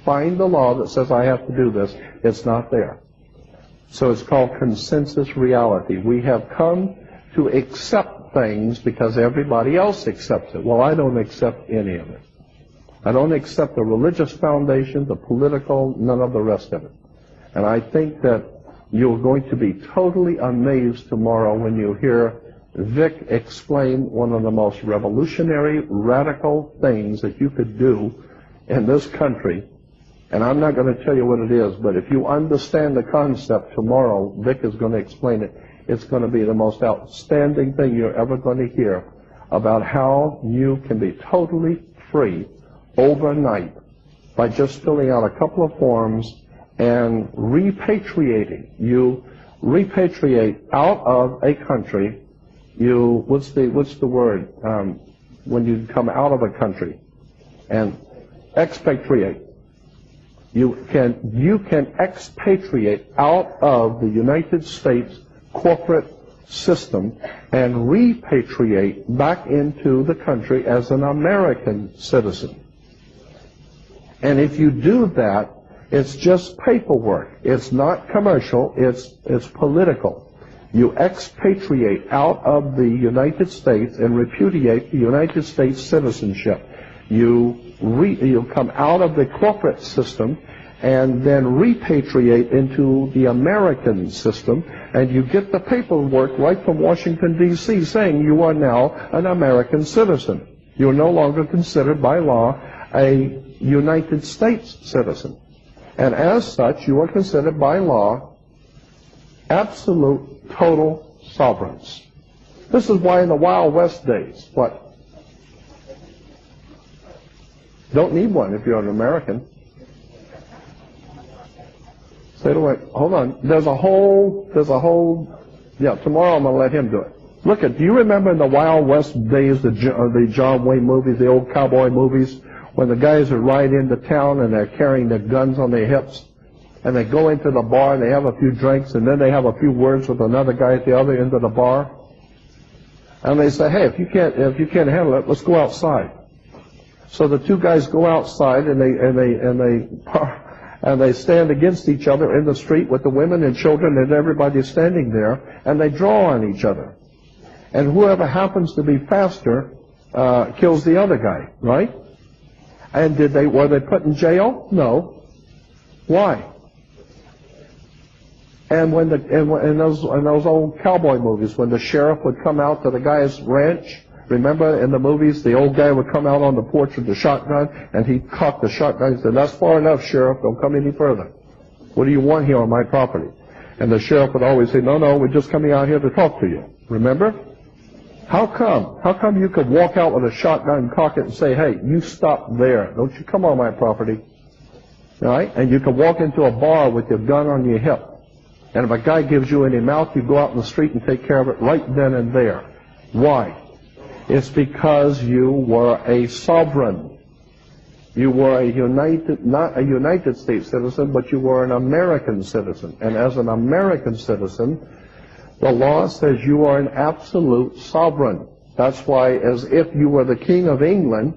Find the law that says I have to do this. It's not there. So it's called consensus reality. We have come to accept things because everybody else accepts it. Well, I don't accept any of it. I don't accept the religious foundation, the political, none of the rest of it. And I think that you're going to be totally amazed tomorrow when you hear Vic explain one of the most revolutionary, radical things that you could do in this country. And I'm not going to tell you what it is, but if you understand the concept tomorrow, Vic is going to explain it. It's going to be the most outstanding thing you're ever going to hear about how you can be totally free overnight by just filling out a couple of forms and repatriating. You repatriate out of a country. You, what's the word when you come out of a country? And expatriate. You can expatriate out of the United States corporate system and repatriate back into the country as an American citizen. And if you do that, it's just paperwork. It's not commercial. It's political. You expatriate out of the United States and repudiate the United States citizenship. You come out of the corporate system and then repatriate into the American system, and you get the paperwork right from Washington, D.C. saying you are now an American citizen. You are no longer considered by law a United States citizen. And as such, you are considered by law absolute, total sovereigns. This is why in the Wild West days, what? Don't need one if you're an American. Say it away. Hold on. There's a whole, yeah, tomorrow I'm going to let him do it. Look do you remember in the Wild West days, the John Wayne movies, the old cowboy movies, when the guys would ride into town and they're carrying their guns on their hips, and they go into the bar and they have a few drinks, and then they have a few words with another guy at the other end of the bar, and they say, hey, if you can't handle it, let's go outside. So the two guys go outside and they stand against each other in the street with the women and children and everybody standing there, and they draw on each other. And whoever happens to be faster kills the other guy, right? And were they put in jail? No. Why? And in those old cowboy movies, when the sheriff would come out to the guy's ranch, remember in the movies, the old guy would come out on the porch with the shotgun, and he'd cock the shotgun and say, that's far enough, Sheriff, don't come any further. What do you want here on my property? And the sheriff would always say, no, we're just coming out here to talk to you. Remember? How come you could walk out with a shotgun, cock it, and say, hey, you stop there. Don't you come on my property. All right? And you can walk into a bar with your gun on your hip. And if a guy gives you any mouth, you go out in the street and take care of it right then and there. Why? It's because you were a sovereign. You were not a United States citizen, but you were an American citizen. And as an American citizen, the law says you are an absolute sovereign. That's why, as if you were the King of England,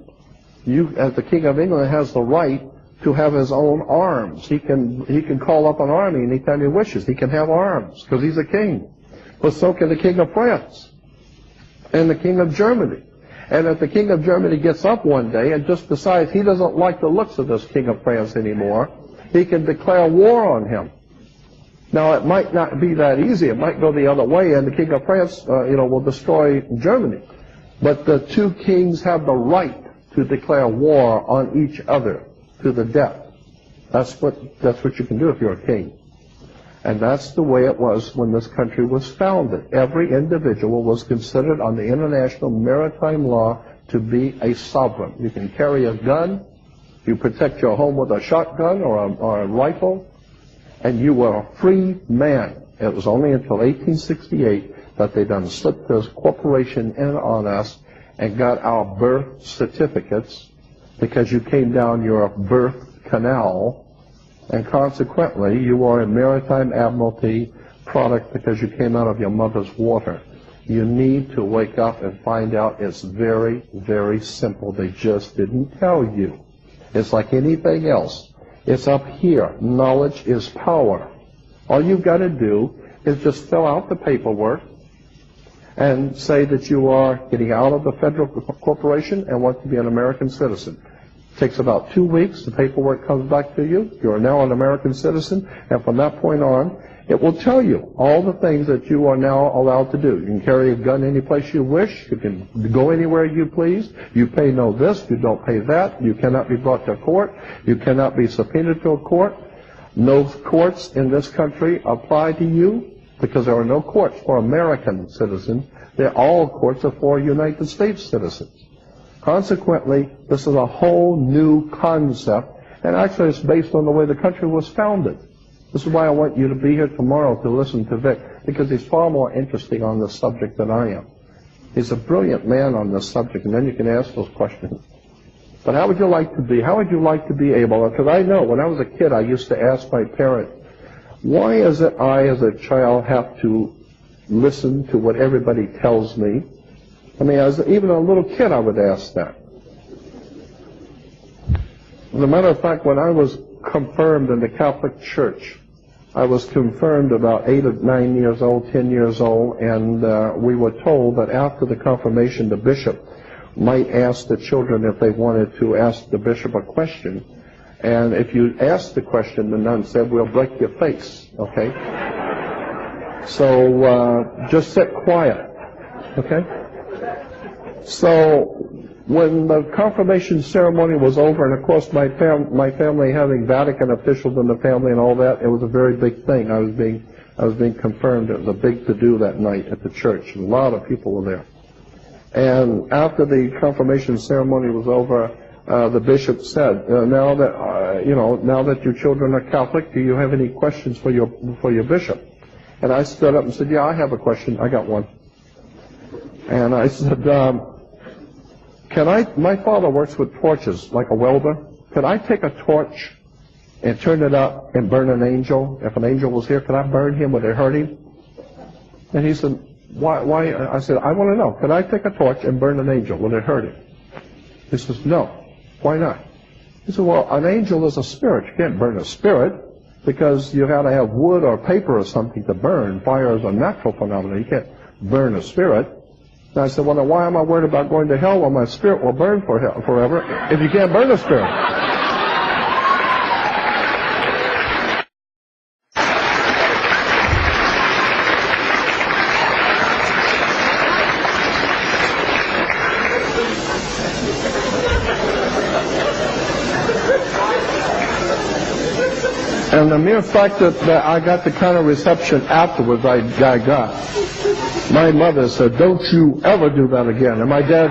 as the King of England has the right to have his own arms. He can call up an army anytime he wishes. He can have arms because he's a king. But so can the King of France and the King of Germany. And if the King of Germany gets up one day and just decides he doesn't like the looks of this King of France anymore, he can declare war on him. Now, it might not be that easy. It might go the other way, and the King of France, will destroy Germany. But the two kings have the right to declare war on each other to the death. That's what you can do if you're a king. And that's the way it was when this country was founded. Every individual was considered on the international maritime law to be a sovereign. You can carry a gun, you protect your home with a shotgun or a rifle, and you were a free man. It was only until 1868 that they done slipped this corporation in on us and got our birth certificates because you came down your birth canal, and consequently you are a maritime admiralty product because you came out of your mother's water. You need to wake up and find out it's very, very simple. They just didn't tell you. It's like anything else. It's up here. Knowledge is power. All you've got to do is just fill out the paperwork and say that you are getting out of the federal corporation and want to be an American citizen. It takes about 2 weeks. The paperwork comes back to you. You are now an American citizen, and from that point on, it will tell you all the things that you are now allowed to do. You can carry a gun any place you wish. You can go anywhere you please. You pay no this. You don't pay that. You cannot be brought to court. You cannot be subpoenaed to a court. No courts in this country apply to you because there are no courts for American citizens. All courts are for United States citizens. Consequently, this is a whole new concept, and actually it's based on the way the country was founded. This is why I want you to be here tomorrow to listen to Vic, because he's far more interesting on this subject than I am. He's a brilliant man on this subject, and then you can ask those questions. But how would you like to be? How would you like to be able? Because I know when I was a kid, I used to ask my parent, why is it I, as a child, have to listen to what everybody tells me? I mean, as even a little kid, I would ask that. As a matter of fact, when I was confirmed in the Catholic Church, I was confirmed about 8 or 9 years old, 10 years old, and we were told that after the confirmation, the bishop might ask the children if they wanted to ask the bishop a question. And if you asked the question, the nun said, "We'll break your face," okay? So just sit quiet, okay? So when the confirmation ceremony was over, and of course my family having Vatican officials in the family and all that, it was a very big thing. I was being confirmed. It was a big to-do that night at the church. A lot of people were there. And after the confirmation ceremony was over, the bishop said, "Now that your children are Catholic, do you have any questions for your bishop?" And I stood up and said, "Yeah, I have a question. I got one." And I said, my father works with torches, like a welder. Could I take a torch and turn it up and burn an angel? If an angel was here, could I burn him? Would it hurt him?" And he said, why? I said, "I want to know. Could I take a torch and burn an angel? Would it hurt him?" He says, "No." "Why not?" He said, "Well, an angel is a spirit. You can't burn a spirit because you got to have wood or paper or something to burn. Fire is a natural phenomenon. You can't burn a spirit." And I said, "Well, then why am I worried about going to hell when my spirit will burn forever if you can't burn a spirit?" And the mere fact that I got the kind of reception afterwards I got, my mother said, "Don't you ever do that again." And my dad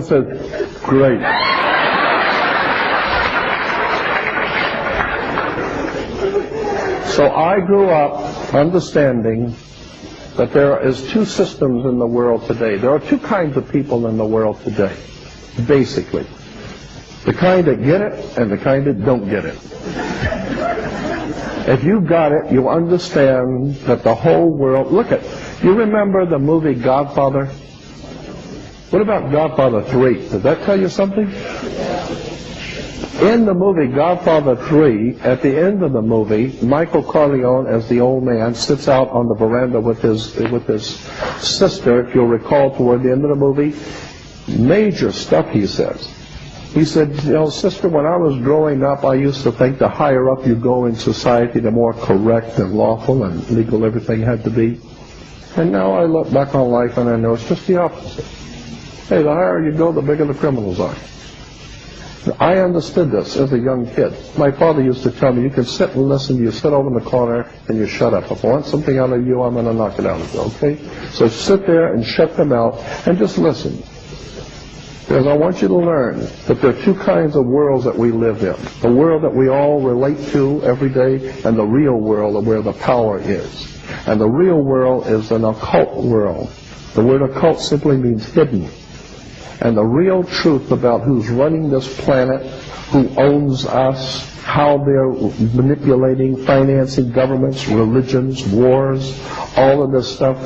said, "Great." So I grew up understanding that there is two systems in the world today. There are two kinds of people in the world today, basically. The kind that get it and the kind that don't get it. If you got it, you understand that the whole world... Look at, you remember the movie Godfather? What about Godfather 3? Does that tell you something? In the movie Godfather 3, at the end of the movie, Michael Corleone, as the old man, sits out on the veranda with his sister, if you'll recall, toward the end of the movie. Major stuff, he says. He said, "Sister, when I was growing up, I used to think the higher up you go in society, the more correct and lawful and legal everything had to be. And now I look back on life and I know it's just the opposite. Hey, the higher you go, the bigger the criminals are." I understood this as a young kid. My father used to tell me, "You can sit and listen. You sit over in the corner and you shut up. If I want something out of you, I'm going to knock it out of you, okay? So sit there and shut them out and just listen. Because I want you to learn that there are two kinds of worlds that we live in. The world that we all relate to every day, and the real world of where the power is. And the real world is an occult world. The word occult simply means hidden. And the real truth about who's running this planet, who owns us, how they're manipulating, financing governments, religions, wars, all of this stuff,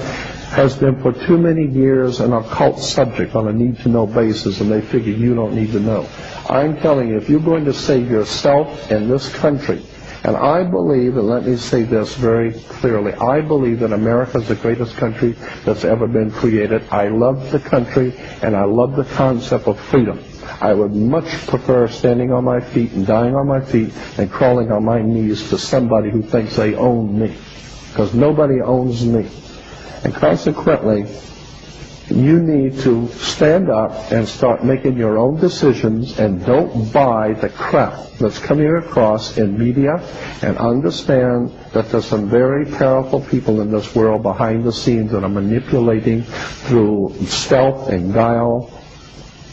has been for too many years an occult subject on a need-to-know basis, and they figure you don't need to know. I'm telling you, if you're going to save yourself and this country, and I believe, and let me say this very clearly, I believe that America is the greatest country that's ever been created. I love the country, and I love the concept of freedom. I would much prefer standing on my feet and dying on my feet and crawling on my knees to somebody who thinks they own me, because nobody owns me. And consequently, you need to stand up and start making your own decisions, and don't buy the crap that's coming across in media, and understand that there's some very powerful people in this world behind the scenes that are manipulating through stealth and guile,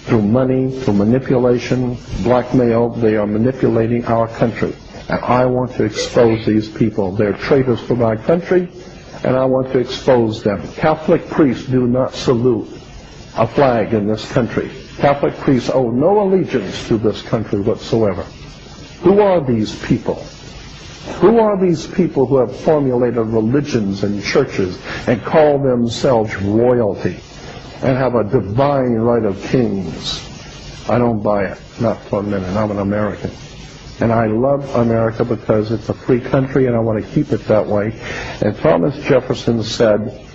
through money, through manipulation, blackmail. They are manipulating our country. And I want to expose these people. They're traitors to my country, and I want to expose them. Catholic priests do not salute a flag in this country. Catholic priests owe no allegiance to this country whatsoever. Who are these people? Who are these people who have formulated religions and churches and call themselves royalty and have a divine right of kings? I don't buy it, not for a minute. I'm an American. And I love America because it's a free country, and I want to keep it that way. And Thomas Jefferson said,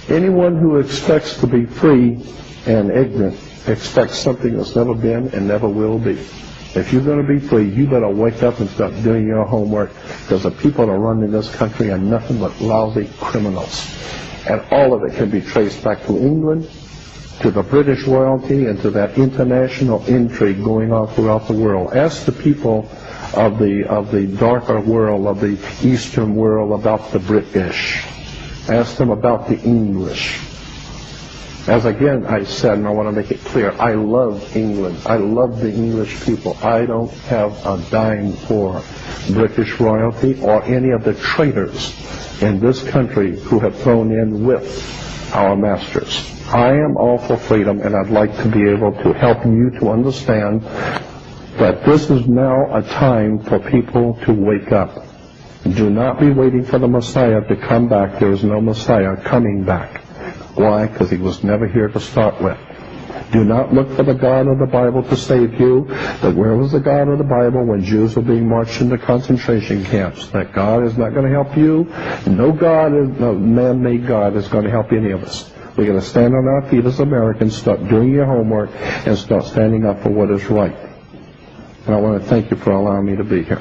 Anyone who expects to be free and ignorant expects something that's never been and never will be. If you're going to be free, you better wake up and start doing your homework, because the people that are running this country are nothing but lousy criminals. And all of it can be traced back to England, to the British royalty, and to that international intrigue going on throughout the world. Ask the people of the darker world, of the Eastern world, about the British. Ask them about the English. As again I said, and I want to make it clear, I love England. I love the English people. I don't have a dime for British royalty or any of the traitors in this country who have thrown in with our masters. I am all for freedom, and I'd like to be able to help you to understand that this is now a time for people to wake up. Do not be waiting for the Messiah to come back. There is no Messiah coming back. Why? Because he was never here to start with. Do not look for the God of the Bible to save you. But where was the God of the Bible when Jews were being marched into concentration camps? That God is not going to help you. No man-made God is going to help any of us. We're going to stand on our feet as Americans, start doing your homework, and start standing up for what is right. And I want to thank you for allowing me to be here.